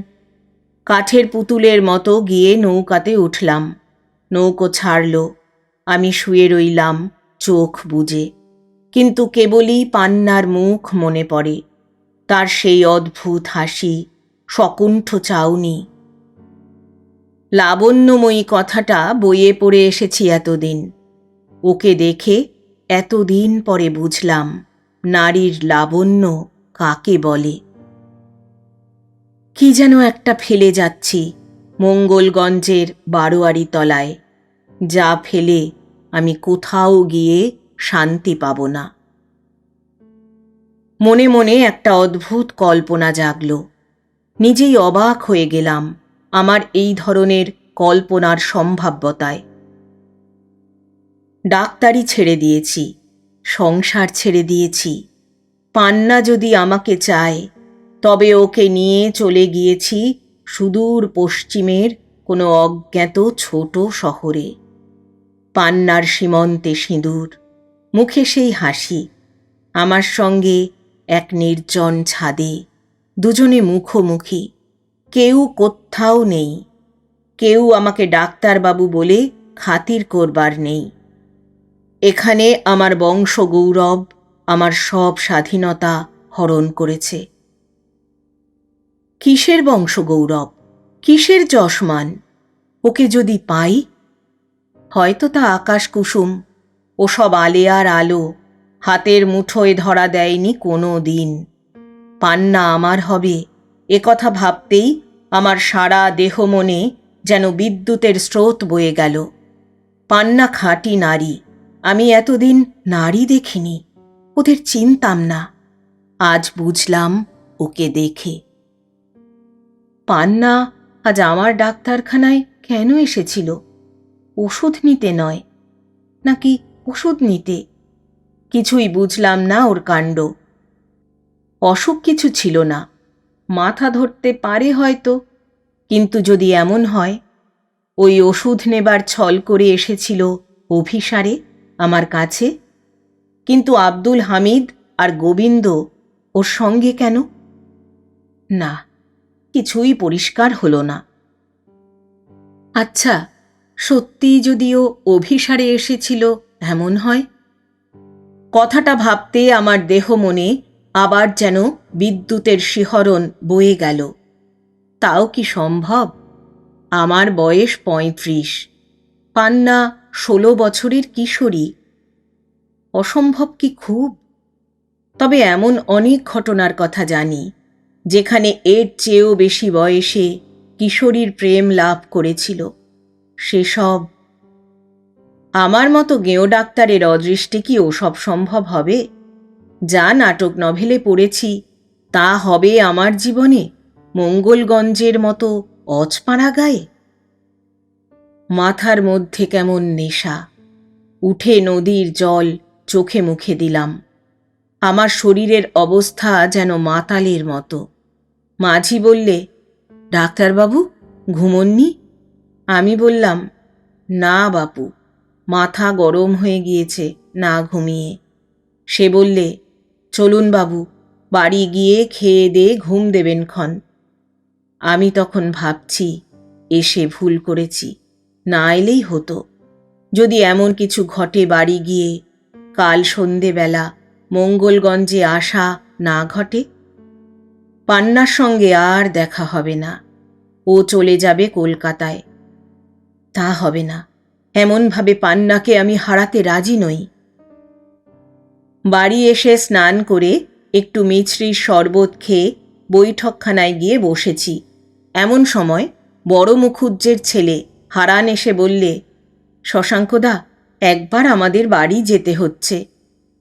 Speaker 1: কাঠের পুতুলের মতো গিয়ে নৌকাতে উঠলাম। নৌকো ছাড়ল। আমি শুয়ে রইলাম চোখ বুজে। কিন্তু কেবলই পান্নার মুখ মনে পড়ে, তার সেই অদ্ভুত হাসি, সকুণ্ঠ চাউনি। লাবণ্যময়ী কথাটা বইয়ে পড়ে এসেছি এতদিন। ওকে দেখে এতদিন পরে বুঝলাম নারীর লাবণ্য কাকে বলে। কি যেন একটা ফেলে যাচ্ছি মঙ্গলগঞ্জের বারোয়ারি তলায়। যা ফেলে আমি কোথাও গিয়ে শান্তি পাব না। মনে মনে একটা অদ্ভুত কল্পনা জাগল। নিজেই অবাক হয়ে গেলাম আমার এই ধরনের কল্পনার সম্ভাব্যতায়। ডাক্তারি ছেড়ে দিয়েছি, সংসার ছেড়ে দিয়েছি। পান্না যদি আমাকে চায় তবে ওকে নিয়ে চলে গিয়েছি সুদূর পশ্চিমের কোনো অজ্ঞাত ছোট শহরে। পান্নার সীমন্তে সিঁদুর, মুখে সেই হাসি। আমার সঙ্গে এক নির্জন ছাদে, দুজনে মুখোমুখি। কেউ কোথাও নেই, কেউ আমাকে ডাক্তারবাবু বলে খাতির করবার নেই। এখানে আমার বংশ গৌরব, আমার সব স্বাধীনতা হরণ করেছে। কিসের বংশ গৌরব, কিসের যশমান? ওকে যদি পাই, হয়তো তা আকাশ কুসুম, ওসব আলেয়ার আলো হাতের মুঠোয় ধরা দেয়নি কোনো দিন। পান্না আমার হবে এ কথা ভাবতেই আমার সারা দেহ মনে যেন বিদ্যুতের স্রোত বয়ে গেল। পান্না খাঁটি নারী। আমি এতদিন নারী দেখিনি, ওদের চিনতাম না। আজ বুঝলাম ওকে দেখে। পান্না আজ আমার ডাক্তারখানায় কেন এসেছিল? ওষুধ নিতে নয়, নাকি ওষুধ নিতে? কিছুই বুঝলাম না ওর কাণ্ড। অসুখ কিছু ছিল না, মাথা ধরতে পারে হয়তো, কিন্তু যদি এমন হয় ওই ওষুধ নেবার ছল করে এসেছিল অভিসারে আমার কাছে, কিন্তু আব্দুল হামিদ আর গোবিন্দ ওর সঙ্গে কেন? না, কিছুই পরিষ্কার হলো না। আচ্ছা, সত্যিই যদি ও অভিসারে এসেছিল এমন হয়? কথাটা ভাবতে আমার দেহ মনে আবার যেন বিদ্যুতের শিহরণ বয়ে গেল। তাও কি সম্ভব? আমার বয়স ৩৫, পান্না ১৬ বছরের কিশোরী। অসম্ভব কি খুব? তবে এমন অনেক ঘটনার কথা জানি যেখানে এর চেয়েও বেশি বয়সে কিশোরীর প্রেম লাভ করেছিল। সেসব আমার মতো গেঁয়ো ডাক্তারের অদৃষ্টে কি ওসব সম্ভব হবে? যা নাটক নভেলে পড়েছি তা হবে আমার জীবনে মঙ্গলগঞ্জের মতো অজপাড়া গায়ে? মাথার মধ্যে কেমন নেশা। উঠে নদীর জল চোখে মুখে দিলাম। আমার শরীরের অবস্থা যেন মাতালের মতো। মাঝি বললে, ডাক্তারবাবু ঘুমোননি? আমি বললাম, না বাপু, মাথা গরম হয়ে গিয়েছে না ঘুমিয়ে। সে বললে, চলুন বাবু, বাড়ি গিয়ে খেয়ে দিয়ে ঘুম দেবেন ক্ষণ। আমি তখন ভাবছি এসে ভুল করেছি, না এলেই হতো। যদি এমন কিছু ঘটে বাড়ি গিয়ে, কাল সন্ধেবেলা মঙ্গলগঞ্জে আসা না ঘটে, পান্নার সঙ্গে আর দেখা হবে না। ও চলে যাবে কলকাতায়। তা হবে না, এমনভাবে পান্নাকে আমি হারাতে রাজি নই। বাড়ি এসে স্নান করে একটু মিছরির শরবত খেয়ে বৈঠকখানায় গিয়ে বসেছি। এমন সময় বড় মুখুজ্জের ছেলে হারান এসে বললে, শশাঙ্কদা, একবার আমাদের বাড়ি যেতে হচ্ছে।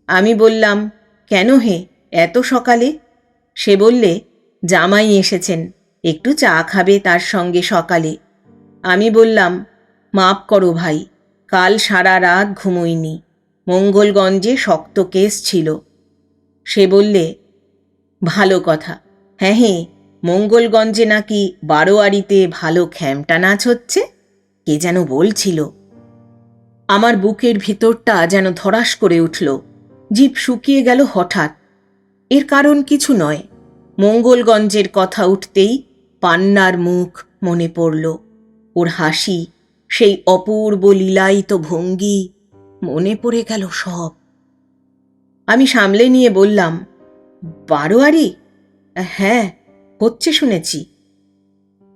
Speaker 1: আমি বললাম, কেন হে, এত সকালে? সে বললে, জামাই এসেছেন, একটু চা খাবে তার সঙ্গে সকালে। আমি বললাম, মাপ করো ভাই, কাল সারা রাত ঘুমোইনি, মঙ্গলগঞ্জে শক্ত কেস ছিল। সে বললে, ভালো কথা। হ্যাঁ হ্যাঁ, মঙ্গলগঞ্জে নাকি বারোয়ারিতে ভালো খ্যামটা নাচ হচ্ছে, কে যেন বলছিল। আমার বুকের ভিতরটা যেন ধড়াস করে উঠল, জিভ শুকিয়ে গেল হঠাৎ। এর কারণ কিছু নয়, মঙ্গলগঞ্জের কথা উঠতেই পান্নার মুখ মনে পড়ল, ওর হাসি, সেই অপূর্ব লীলায়িত ভঙ্গি, মনে পড়ে গেল সব। আমি সামলে নিয়ে বললাম, বারোয়ারি? হ্যাঁ, হচ্ছে শুনেছি।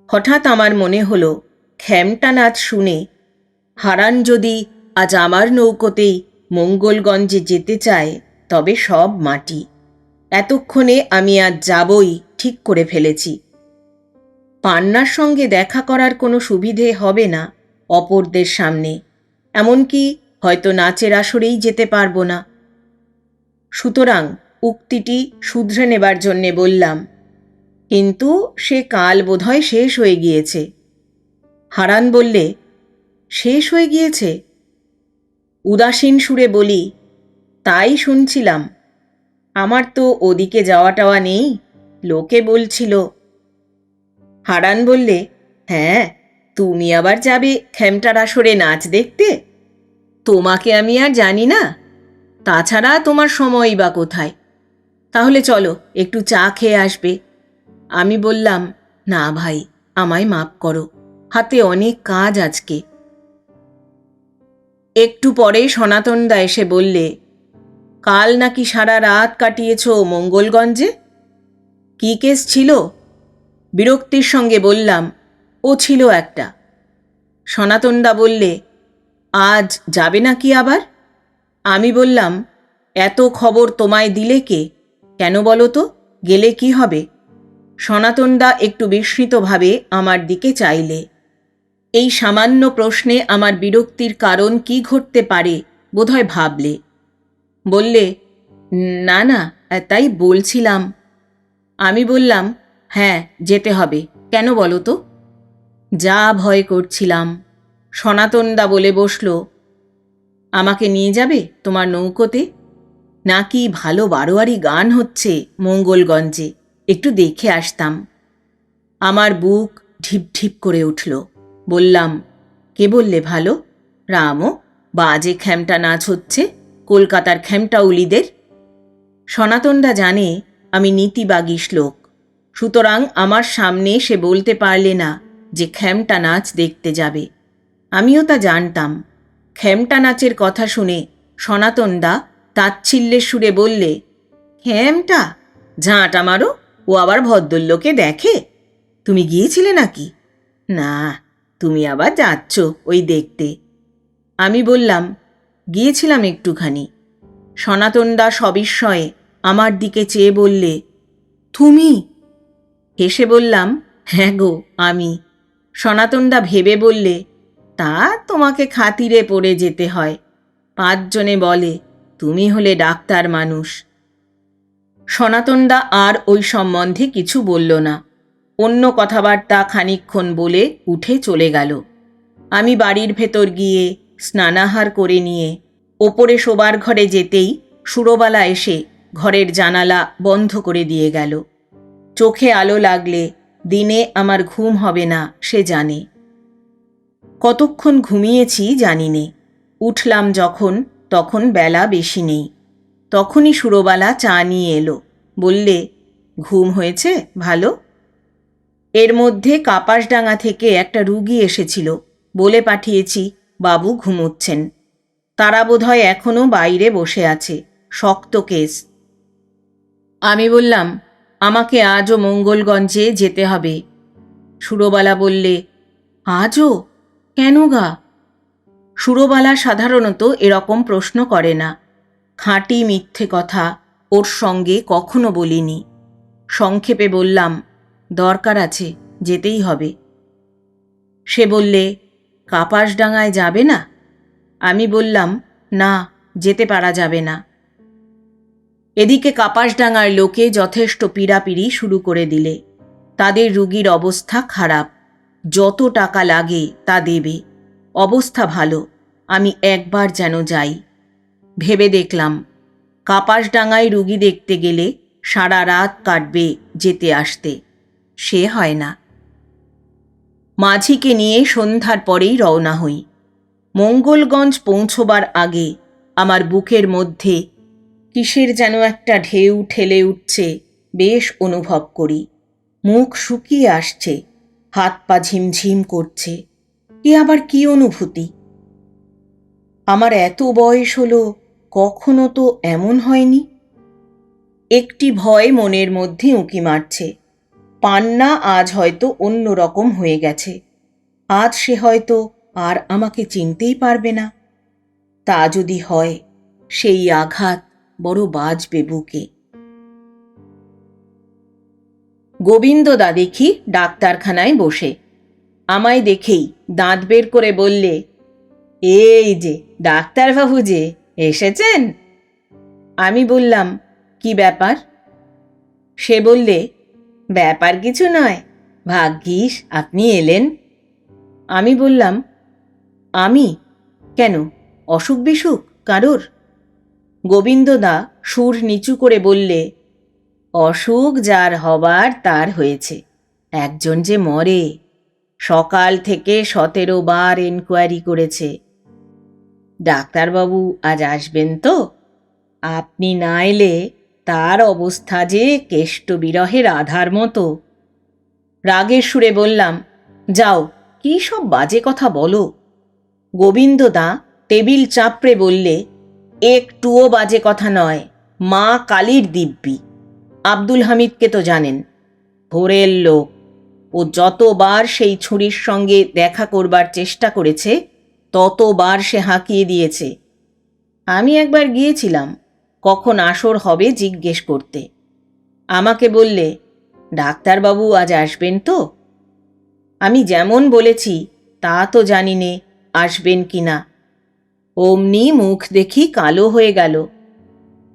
Speaker 1: হঠাৎ আমার মনে হলো, খ্যামটা নাচ শুনে হারান যদি আজ আমার নৌকোতেই মঙ্গলগঞ্জে যেতে চায় তবে সব মাটি। এতক্ষণে আমি আজ যাবই ঠিক করে ফেলেছি। পান্নার সঙ্গে দেখা করার কোনো সুবিধে হবে না অপরদের সামনে। এমনকি হয়তো নাচের আসরেই যেতে পারবো না। সুতরাং উক্তিটি শুধরে নেবার জন্যে বললাম, কিন্তু সে কাল বোধহয় শেষ হয়ে গিয়েছে। হারান বললে, শেষ হয়ে গিয়েছে? উদাসীন সুরে বলি, তাই শুনছিলাম। আমার তো ওদিকে যাওয়া টাওয়া নেই, লোকে বলছিল। হারান বললে, হ্যাঁ, তুমি আবার যাবে খেমটার আসরে নাচ দেখতে? তোমাকে আমি আর জানি না, তাছাড়া তোমার সময়ই বা কোথায়? তাহলে চলো একটু চা খেয়ে আসবে। আমি বললাম, না ভাই, আমায় মাপ করো, হাতে অনেক কাজ আজকে। একটু পরে সনাতনদা এসে বললে, কাল নাকি সারা রাত কাটিয়েছ মঙ্গলগঞ্জে? কি কেস ছিল? বিরক্তির সঙ্গে বললাম, ও ছিল একটা। সনাতনদা বললে, আজ যাবে নাকি আবার? আমি বললাম, এত খবর তোমায় দিলে কে? কেন বলো তো, গেলে কি হবে? সনাতনদা একটু বিস্মিতভাবে আমার দিকে চাইলে। এই সামান্য প্রশ্নে আমার বিরক্তির কারণ কি ঘটতে পারে বোধহয় ভাবলে। বললে, না না, তাই বলছিলাম। আমি বললাম, হ্যাঁ, যেতে হবে। কেন বলো তো? যা ভয় করছিলাম। সনাতনদা বলে বসল, আমাকে নিয়ে যাবে তোমার নৌকোতে? নাকি ভালো বারোয়ারি গান হচ্ছে মঙ্গলগঞ্জে, একটু দেখে আসতাম। আমার বুক ঢিপ ঢিপ করে উঠল। বললাম, কে বললে ভালো? রামও বাজে খেমটা নাচ হচ্ছে কলকাতার খেমটাউলিদের। সনাতনদা জানে আমি নীতিবাগী শ্লোক, সুতরাং আমার সামনে সে বলতে পারলে না যে খেমটা নাচ দেখতে যাবে। আমিও তা জানতাম। খেমটা নাচের কথা শুনে সনাতনদা তাচ্ছিল্যের সুরে বললে, খেমটা? ঝাঁটা মারো, ও আবার ভদ্রলোকে দেখে। তুমি গিয়েছিলে নাকি? না, তুমি আবার যাচ্ছ ওই দেখতে। আমি বললাম, গিয়েছিলাম একটুখানি। সনাতনদা সবিস্ময়ে আমার দিকে চেয়ে বললে, তুমি? হেসে বললাম, হ্যাঁ গো, আমি। সনাতনদা ভেবে বললে, তা তোমাকে খাতিরে পড়ে যেতে হয়। 5 জনে বলে তুমি হলে ডাক্তার মানুষ। সনাতনদা আর ওই সম্বন্ধে কিছু বলল না। অন্য কথাবার্তা খানিকক্ষণ বলে উঠে চলে গেল। আমি বাড়ির ভেতর গিয়ে স্নানাহার করে নিয়ে ওপরে শোবার ঘরে যেতেই সুরবালা এসে ঘরের জানালা বন্ধ করে দিয়ে গেল। চোখে আলো লাগলে দিনে আমার ঘুম হবে না সে জানে। কতক্ষণ ঘুমিয়েছি জানি নে। উঠলাম যখন, তখন বেলা বেশি নেই। তখনই সুরবালা চা নিয়ে এলো। বললে, ঘুম হয়েছে ভালো? এর মধ্যে কাপাসডাঙ্গা থেকে একটা রুগী এসেছিল, বলে পাঠিয়েছি বাবু ঘুমোচ্ছেন। তারা বোধহয় এখনো বাইরে বসে আছে, শক্ত কেস। আমি বললাম, আমাকে আজও মঙ্গলগঞ্জে যেতে হবে। সুরবালা বললে, আজও? কেন গা? সুরবালা সাধারণত এরকম প্রশ্ন করে না। খাঁটি মিথ্যে কথা ওর সঙ্গে কখনো বলিনি। সংক্ষেপে বললাম, দরকার আছে, যেতেই হবে। সে বললে, কাপাসডাঙ্গায় যাবে না? আমি বললাম, না, যেতে পারা যাবে না। এদিকে কাপাসডাঙ্গার লোকে যথেষ্ট পীড়াপিড়ি শুরু করে দিলে। তাদের রুগীর অবস্থা খারাপ, যত টাকা লাগে তা দেবে। অবস্থা ভালো, আমি একবার যেন যাই। ভেবে দেখলাম, কাপাসডাঙ্গায় রুগী দেখতে গেলে সারা রাত কাটবে যেতে আসতে, সে হয় না। মাঝিকে নিয়ে সন্ধ্যার পরেই রওনা হই। মঙ্গলগঞ্জ পৌঁছবার আগে আমার বুকের মধ্যে কিসের যেন একটা ঢেউ ঠেলে উঠছে, বেশ অনুভব করি। মুখ শুকিয়ে আসছে, হাত পা ঝিমঝিম করছে। এ আবার কি অনুভূতি? আমার এত বয়স হলো, কখনো তো এমন হয়নি। একটি ভয় মনের মধ্যে উঁকি মারছে। পান্না আজ হয়তো অন্য রকম হয়ে গেছে। আজ সে হয়তো আর আমাকে চিনতেই পারবে না। তা যদি হয়, সেই আঘাত বড় বাজবে বুকে। গোবিন্দদা দেখি ডাক্তারখানায় বসে। আমায় দেখেই দাঁত বের করে বললে, এই যে ডাক্তারবাবু যে এসেছেন। আমি বললাম, কি ব্যাপার? সে বললে, ব্যাপার কিছু নয়, ভাগ্যিস আপনি এলেন। আমি বললাম, আমি কেন, অসুখ বিসুখ কারোর? গোবিন্দদা সুর নিচু করে বললে, অসুখ যার হবার তার হয়েছে, একজন যে মরে, সকাল থেকে 17 বার এনকোয়ারি করেছে। ডাক্তারবাবু আজ আসবেন তো? আপনি না এলে তার অবস্থা যে কেষ্ট বিরহের আধার মতো। রাগের সুরে বললাম, যাও, কি সব বাজে কথা বলো। গোবিন্দদা টেবিল চাপড়ে বললে, একটুও বাজে কথা নয়, মা কালীর দিব্যি। আব্দুল হামিদকে তো জানেন, ভোরের লোক। ও যতবার সেই ছুরির সঙ্গে দেখা করবার চেষ্টা করেছে ততবার সে হাঁকিয়ে দিয়েছে। আমি একবার গিয়েছিলাম কখন আসর হবে জিজ্ঞেস করতে। আমাকে বললে, ডাক্তারবাবু আজ আসবেন তো? আমি যেমন বলেছি তা তো জানি নে আসবেন কি না। অমনি মুখ দেখি কালো হয়ে গেল।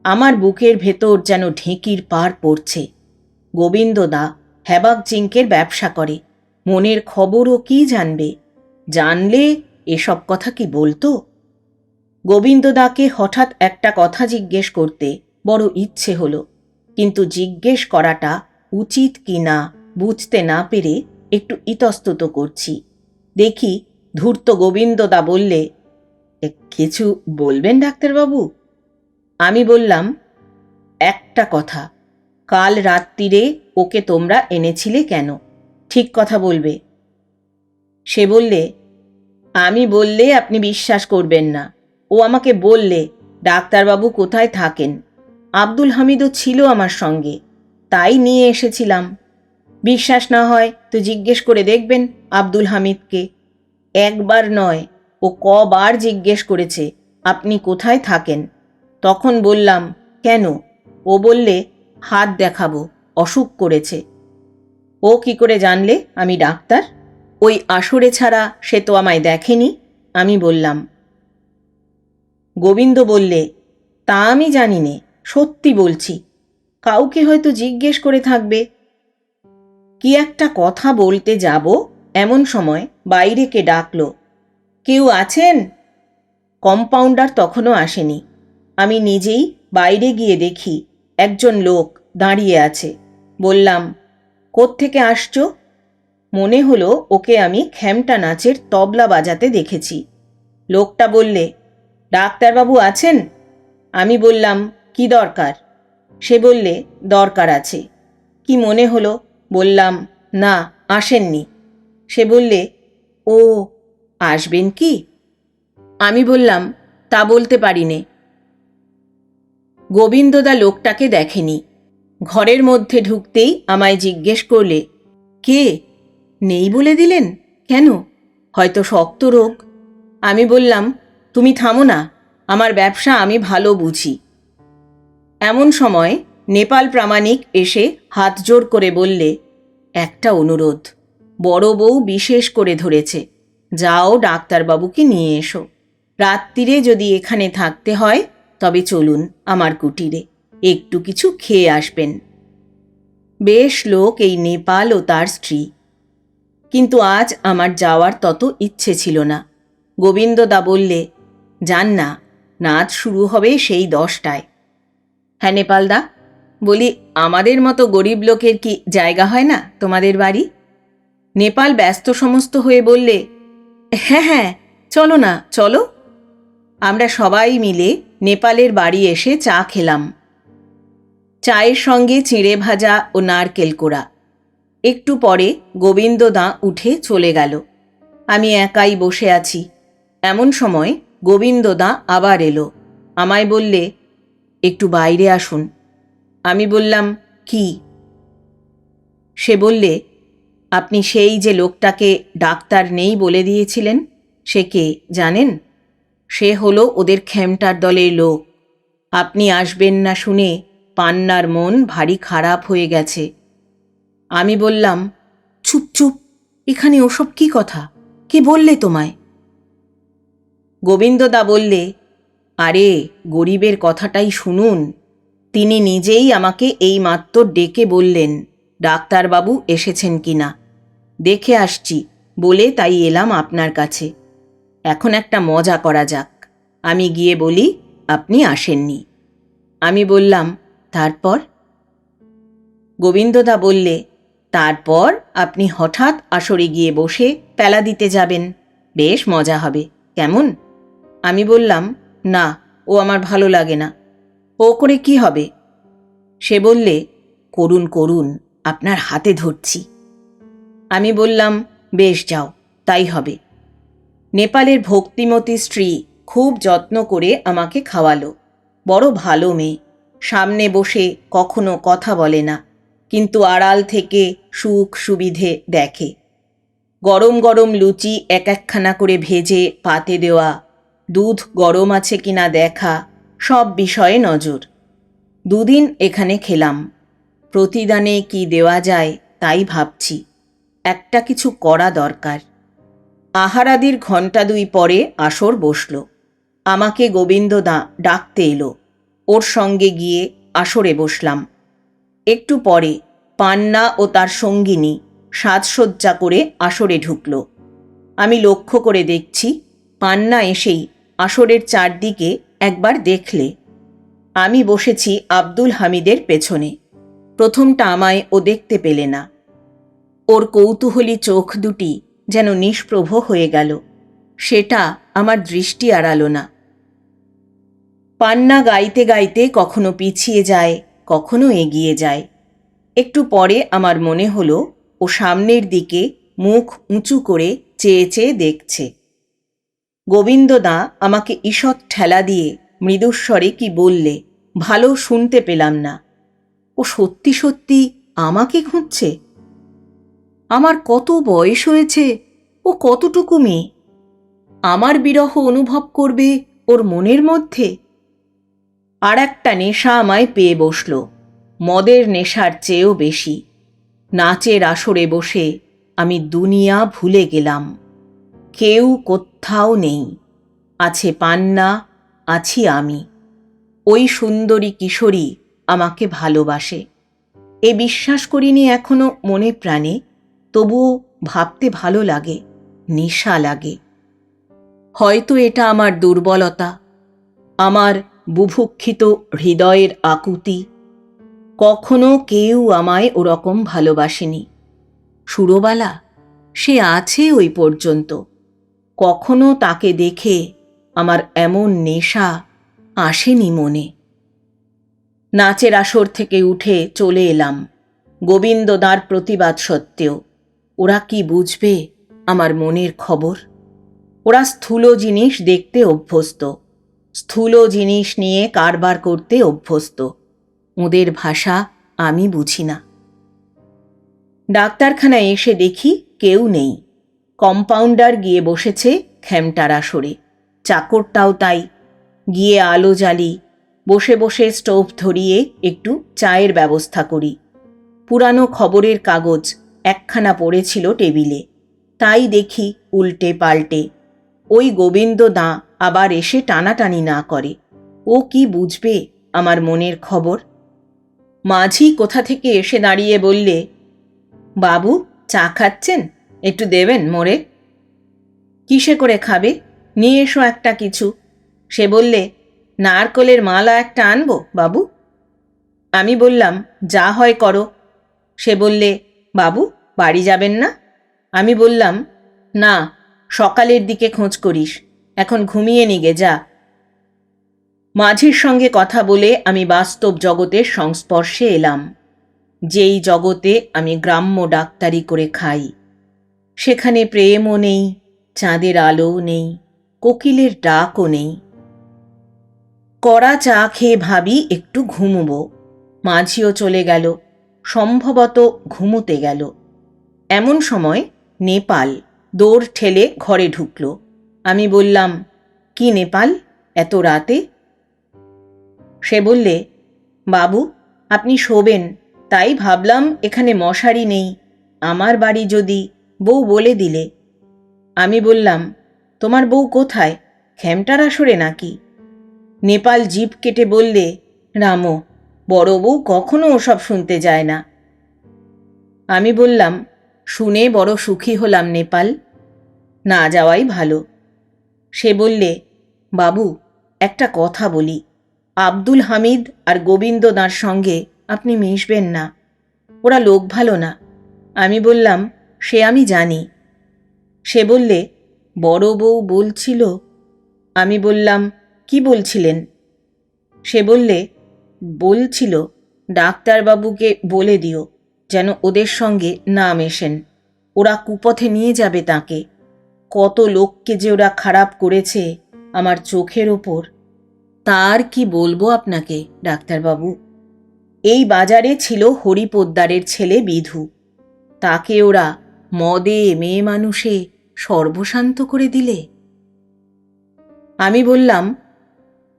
Speaker 1: আমার বুকের ভেতর যেন ঢেঁকির পার পড়ছে। গোবিন্দদা হ্যাবাক জিঙ্কের ব্যবসা করে, মনের খবরও কি জানবে? জানলে এসব কথা কি বলতো? গোবিন্দদাকে হঠাৎ একটা কথা জিজ্ঞেস করতে বড় ইচ্ছে হলো, কিন্তু জিজ্ঞেস করাটা উচিত কি না বুঝতে না পেরে একটু ইতস্তত করছি। দেখি ধূর্ত গোবিন্দদা বললে, কিছু বলবেন ডাক্তারবাবু? আমি বললাম, একটা কথা, কাল রাত্রিরে ওকে তোমরা এনেছিলে কেন? ঠিক কথা বলবে। সে বললে, আমি বললে আপনি বিশ্বাস করবেন না। ও আমাকে বললে ডাক্তারবাবু কোথায় থাকেন। আব্দুল হামিদও ছিল আমার সঙ্গে, তাই নিয়ে এসেছিলাম। বিশ্বাস না হয় তো জিজ্ঞেস করে দেখবেন আব্দুল হামিদকে। একবার নয়, ও কবার জিজ্ঞেস করেছে আপনি কোথায় থাকেন। তখন বললাম, কেন? ও বললে, হাত দেখাবো, অসুখ করেছে। ও কি করে জানলে আমি ডাক্তার? ওই আসরে ছাড়া সে তো আমায় দেখেনি। আমি বললাম। গোবিন্দ বললে, তা আমি জানি নে, সত্যি বলছি। কাউকে হয়তো জিজ্ঞেস করে থাকবে। কি একটা কথা বলতে যাব এমন সময় বাইরে কে ডাকল, কেউ আছেন? কম্পাউন্ডার তখনও আসেনি। আমি নিজেই বাইরে গিয়ে দেখি একজন লোক দাঁড়িয়ে আছে। বললাম, কোত্থেকে আসছো? মনে হলো ওকে আমি খ্যামটা নাচের তবলা বাজাতে দেখেছি। লোকটা বললে, ডাক্তারবাবু আছেন? আমি বললাম, কি দরকার? সে বললে, দরকার আছে। কি মনে হলো? বললাম, না, আসেননি। সে বললে, ও, আসবেন কি? আমি বললাম, তা বলতে পারি নে। গোবিন্দদা লোকটাকে দেখেনি। ঘরের মধ্যে ঢুকতেই আমায় জিজ্ঞেস করলে, কে? নেই বলে দিলেন কেন? হয়তো শক্ত রোগ। আমি বললাম, তুমি থামো না, আমার ব্যবসা আমি ভালো বুঝি। এমন সময় নেপাল প্রামাণিক এসে হাত জোড় করে বললে, একটা অনুরোধ, বড় বউ বিশেষ করে ধরেছে, যাও ডাক্তারবাবুকে নিয়ে এসো। রাত্রিরে যদি এখানে থাকতে হয় তবে চলুন আমার কুটিরে, একটু কিছু খেয়ে আসবেন। বেশ লোক এই নেপাল ও তার স্ত্রী। কিন্তু আজ আমার যাওয়ার তত ইচ্ছে ছিল না। গোবিন্দদা বললে, যান না, নাচ শুরু হবে সেই 10টায়। হ্যাঁ নেপালদা, বলি আমাদের মতো গরিব লোকের কি জায়গা হয় না তোমাদের বাড়ি? নেপাল ব্যস্ত সমস্ত হয়ে বললে, হ্যাঁ হ্যাঁ, চলো না, চলো। আমরা সবাই মিলে নেপালের বাড়ি এসে চা খেলাম। চায়ের সঙ্গে চিঁড়ে ভাজা ও নারকেল কোড়া। একটু পরে গোবিন্দদা উঠে চলে গেল। আমি একাই বসে আছি। এমন সময় গোবিন্দদা আবার এলো। আমায় বললে, একটু বাইরে আসুন। আমি বললাম, কি? সে বললে, আপনি সেই যে লোকটাকে ডাক্তার নেই বলে দিয়েছিলেন, সে কে জানেন? সে হলো ওদের খেমটার দলের লোক। আপনি আসবেন না শুনে পান্নার মন ভারী খারাপ হয়ে গেছে। আমি বললাম, চুপ চুপ, এখানে ওসব কি কথা? কে বললে তোমায়? গোবিন্দদা বললে, আরে গরিবের কথাটাই শুনুন। তিনি নিজেই আমাকে এইমাত্র ডেকে বললেন ডাক্তারবাবু এসেছেন কিনা। দেখে আসছি বলে তাই এলাম আপনার কাছে। এখন একটা মজা করা যাক। আমি গিয়ে বলি আপনি আসেননি। আমি বললাম, তারপর? গোবিন্দদা বললে, তারপর আপনি হঠাৎ আসরে গিয়ে বসে প্যালা দিতে যাবেন। বেশ মজা হবে, কেমন? আমি বললাম, না, ও আমার ভালো লাগে না। ও করে কি হবে? সে বললে, করুন করুন, আপনার হাতে ধরছি। আমি বললাম, বেশ যাও, তাই হবে। নেপালের ভক্তিমতী স্ত্রী খুব যত্ন করে আমাকে খাওয়ালো। বড় ভালো মেয়ে, সামনে বসে কখনো কথা বলে না, কিন্তু আড়াল থেকে সুখ সুবিধে দেখে। গরম গরম লুচি এক একখানা করে ভেজে পাতে দেওয়া, দুধ গরম আছে কিনা দেখা, সব বিষয়ে নজর। দুদিন এখানে খেলাম। প্রতিদানে কি দেওয়া যায় তাই ভাবছি। একটা কিছু করা দরকার। আহারাদির ঘণ্টা দুই পরে আসর বসল। আমাকে গোবিন্দদা ডাকতে এলো। ওর সঙ্গে গিয়ে আসরে বসলাম। একটু পরে পান্না ও তার সঙ্গিনী সাজসজ্জা করে আসরে ঢুকল। আমি লক্ষ্য করে দেখছি, পান্না এসেই আসরের চারদিকে একবার দেখলে। আমি বসেছি আব্দুল হামিদের পেছনে। প্রথমটা আমায় ও দেখতে পেলে না। ওর কৌতূহলী চোখ দুটি যেন নিষ্প্রভ হয়ে গেল। সেটা আমার দৃষ্টি এড়াল না। পান্না গাইতে গাইতে কখনো পিছিয়ে যায়, কখনো এগিয়ে যায়। একটু পরে আমার মনে হলো ও সামনের দিকে মুখ উঁচু করে চেয়ে চেয়ে দেখছে। গোবিন্দদা আমাকে ঈষৎ ঠেলা দিয়ে মৃদুস্বরে কি বললে, ভালো শুনতে পেলাম না। ও সত্যি সত্যি আমাকে খুঁজছে। আমার কত বয়স হয়েছে, ও কতটুকু মেয়ে? আমার বিরহ অনুভব করবে ওর মনের মধ্যে? আর একটা নেশা আমায় পেয়ে বসল, মদের নেশার চেয়েও বেশি। নাচের আসরে বসে আমি দুনিয়া ভুলে গেলাম। কেউ কোথাও নেই, আছে পান্না, আছি আমি। ওই সুন্দরী কিশোরী আমাকে ভালোবাসে। এ বিশ্বাস করিনি এখনো মনে প্রাণে, তবুও ভাবতে ভালো লাগে, নেশা লাগে। হয়তো এটা আমার দুর্বলতা, আমার বুভুক্ষিত হৃদয়ের আকুতি। কখনো কেউ আমায় ওরকম ভালোবাসেনি। সুরবালা, সে আছে ওই পর্যন্ত। কখনো তাকে দেখে আমার এমন নেশা আসেনি মনে। নাচের আসর থেকে উঠে চলে এলাম, গোবিন্দদার প্রতিবাদ সত্ত্বেও। ওরা কি বুঝবে আমার মনের খবর? ওরা স্থূল জিনিস দেখতে অভ্যস্ত, স্থূল জিনিস নিয়ে কারবার করতে অভ্যস্ত। ওদের ভাষা আমি বুঝি না। ডাক্তারখানায় এসে দেখি কেউ নেই। কম্পাউন্ডার গিয়ে বসেছে খেমটার আসরে, চাকরটাও তাই। গিয়ে আলো জ্বালি, বসে বসে স্টোভ ধরিয়ে একটু চায়ের ব্যবস্থা করি। পুরানো খবরের কাগজ একখানা পড়েছিল টেবিলে, তাই দেখি উল্টে পাল্টে। ওই গোবিন্দদা আবার এসে টানাটানি না করে। ও কি বুঝবে আমার মনের খবর? মাঝি কোথা থেকে এসে দাঁড়িয়ে বললে, বাবু চা খাচ্ছেন, একটু দেবেন মোরে? কিসে করে খাবে? নিয়ে এসো একটা কিছু। সে বললে, নারকলের মালা একটা আনবো বাবু? আমি বললাম, যা হয় করো। সে বললে, বাবু বাড়ি যাবেন না? আমি বললাম, না, সকালের দিকে খোঁজ করিস, এখন ঘুমিয়ে নিগে যা। মাঝির সঙ্গে কথা বলে আমি বাস্তব জগতের সংস্পর্শে এলাম, যেই জগতে আমি গ্রাম্য ডাক্তারি করে খাই। সেখানে প্রেমও নেই, চাঁদের আলোও নেই, কোকিলের ডাকও নেই। কড়া চা খেয়ে ভাবি একটু ঘুমুব। মাঝিও চলে গেল, সম্ভবত ঘুমুতে গেল। এমন সময় নেপাল দৌড় ঠেলে ঘরে ঢুকল। আমি বললাম, কি নেপাল, এত রাতে? সে বললে, বাবু আপনি শোবেন, তাই ভাবলাম এখানে মশারি নেই, আমার বাড়ি যদি, বউ বলে দিলে। আমি বললাম, তোমার বউ কোথায়, খেমটার আসরে নাকি? নেপাল জিভ কেটে বললে, রামো, বড় বউ কখনো ওসব শুনতে যায় না। আমি বললাম, শুনে বড় সুখী হলাম নেপাল, না যাওয়াই ভালো। সে বললে, বাবু, একটা কথা বলি, আব্দুল হামিদ আর গোবিন্দদার সঙ্গে আপনি মিশবেন না, ওরা লোক ভালো না। আমি বললাম, সে আমি জানি। সে বললে, বড় বউ বলছিল। আমি বললাম, কি বলছিলেন? সে বলছিল ডাক্তারবাবুকে বলে দিও যেন ওদের সঙ্গে না মেশেন, ওরা কুপথে নিয়ে যাবে তাকে। কত লোককে যে ওরা খারাপ করেছে আমার চোখের ওপর, তার কি বলবো আপনাকে ডাক্তারবাবু। এই বাজারে ছিল হরি পোদ্দারের ছেলে বিধু, তাকে ওরা মদে মেয়ে মানুষে সর্বশান্ত করে দিলে। আমি বললাম,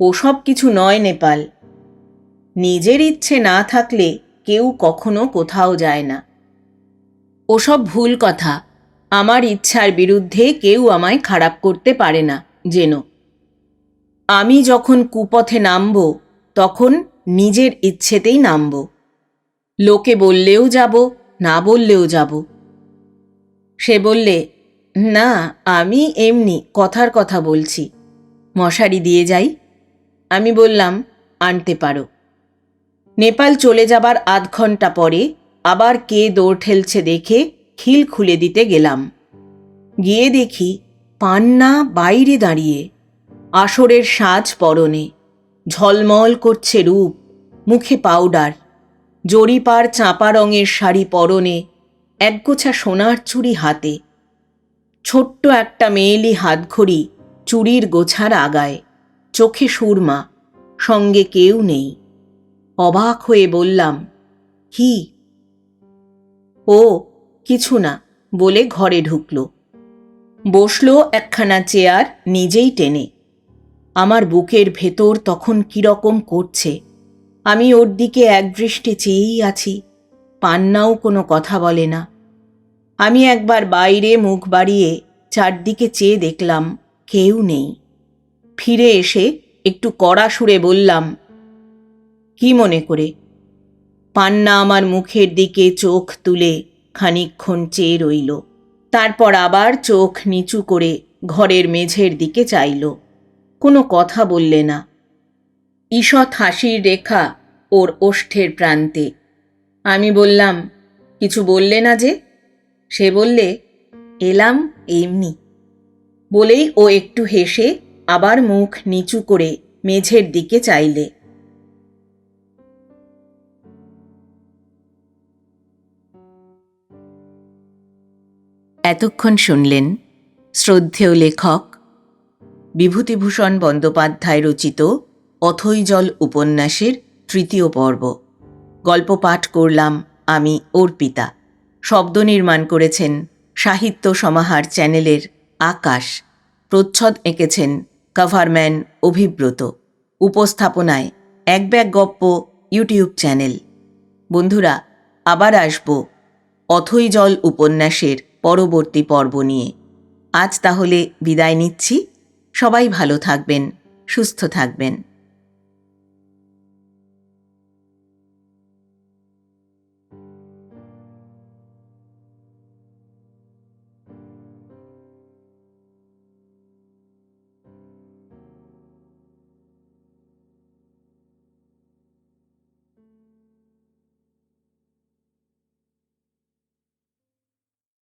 Speaker 1: ওসব কিছু নয় নেপাল, নিজের ইচ্ছে না থাকলে কেউ কখনো কোথাও যায় না। ওসব ভুল কথা, আমার ইচ্ছার বিরুদ্ধে কেউ আমায় খারাপ করতে পারে না যেন। আমি যখন কুপথে নামব তখন নিজের ইচ্ছেতেই নামব, লোকে বললেও যাব, না বললেও যাব। সে বললে, না, আমি এমনি কথার কথা বলছি, মশারি দিয়ে যাই? আমি বললাম, আনতে পারো। নেপাল চলে যাবার আধ ঘন্টা পরে আবার কে দৌড় ঠেলছে দেখে খিল খুলে দিতে গেলাম। গিয়ে দেখি পান্না বাইরে দাঁড়িয়ে, আসরের সাজ পরনে, ঝলমল করছে রূপ, মুখে পাউডার, জরিপার চাঁপা রঙের শাড়ি পরনে, একগোছা সোনার চুড়ি হাতে, ছোট্ট একটা মেয়েলি হাতঘড়ি চুড়ির গোছার আগায়, চোখে সুরমা, সঙ্গে কেউ নেই। অবাক হয়ে বললাম, কি? ও কিছু না বলে ঘরে ঢুকল, বসলো একখানা চেয়ার নিজেই টেনে। আমার বুকের ভেতর তখন কিরকম করছে, আমি ওর দিকে একদৃষ্টে চেয়েই আছি, পান্নাও কোনো কথা বলে না। আমি একবার বাইরে মুখ বাড়িয়ে চারদিকে চেয়ে দেখলাম কেউ নেই। ফিরে এসে একটু কড়া সুরে বললাম, কি মনে করে? পান্না আমার মুখের দিকে চোখ তুলে খানিকক্ষণ চেয়ে রইল, তারপর আবার চোখ নিচু করে ঘরের মেঝের দিকে চাইল, কোনো কথা বললে না। ঈষৎ হাসির রেখা ওর ওষ্ঠের প্রান্তে। আমি বললাম, কিছু বললে না যে? সে বললে, এলাম এমনি। বলেই ও একটু হেসে আবার মুখ নিচু করে মেঝের দিকে চাইলে। এতক্ষণ শুনলেন শ্রদ্ধেয় লেখক বিভূতিভূষণ বন্দ্যোপাধ্যায় রচিত অথৈ জল উপন্যাসের তৃতীয় পর্ব। গল্প পাঠ করলাম আমি অর্পিতা। শব্দ নির্মাণ করেছেন সাহিত্য সমাহার চ্যানেলের আকাশ। প্রচ্ছদ এঁকেছেন কভারম্যান অভিব্রত। উপস্থাপনায় এক ব্যাগ গপ্প ইউটিউব চ্যানেল। বন্ধুরা, আবার আসব অথৈ জল উপন্যাসের পরবর্তী পর্ব নিয়ে। আজ তাহলে বিদায় নিচ্ছি। সবাই ভালো থাকবেন, সুস্থ থাকবেন।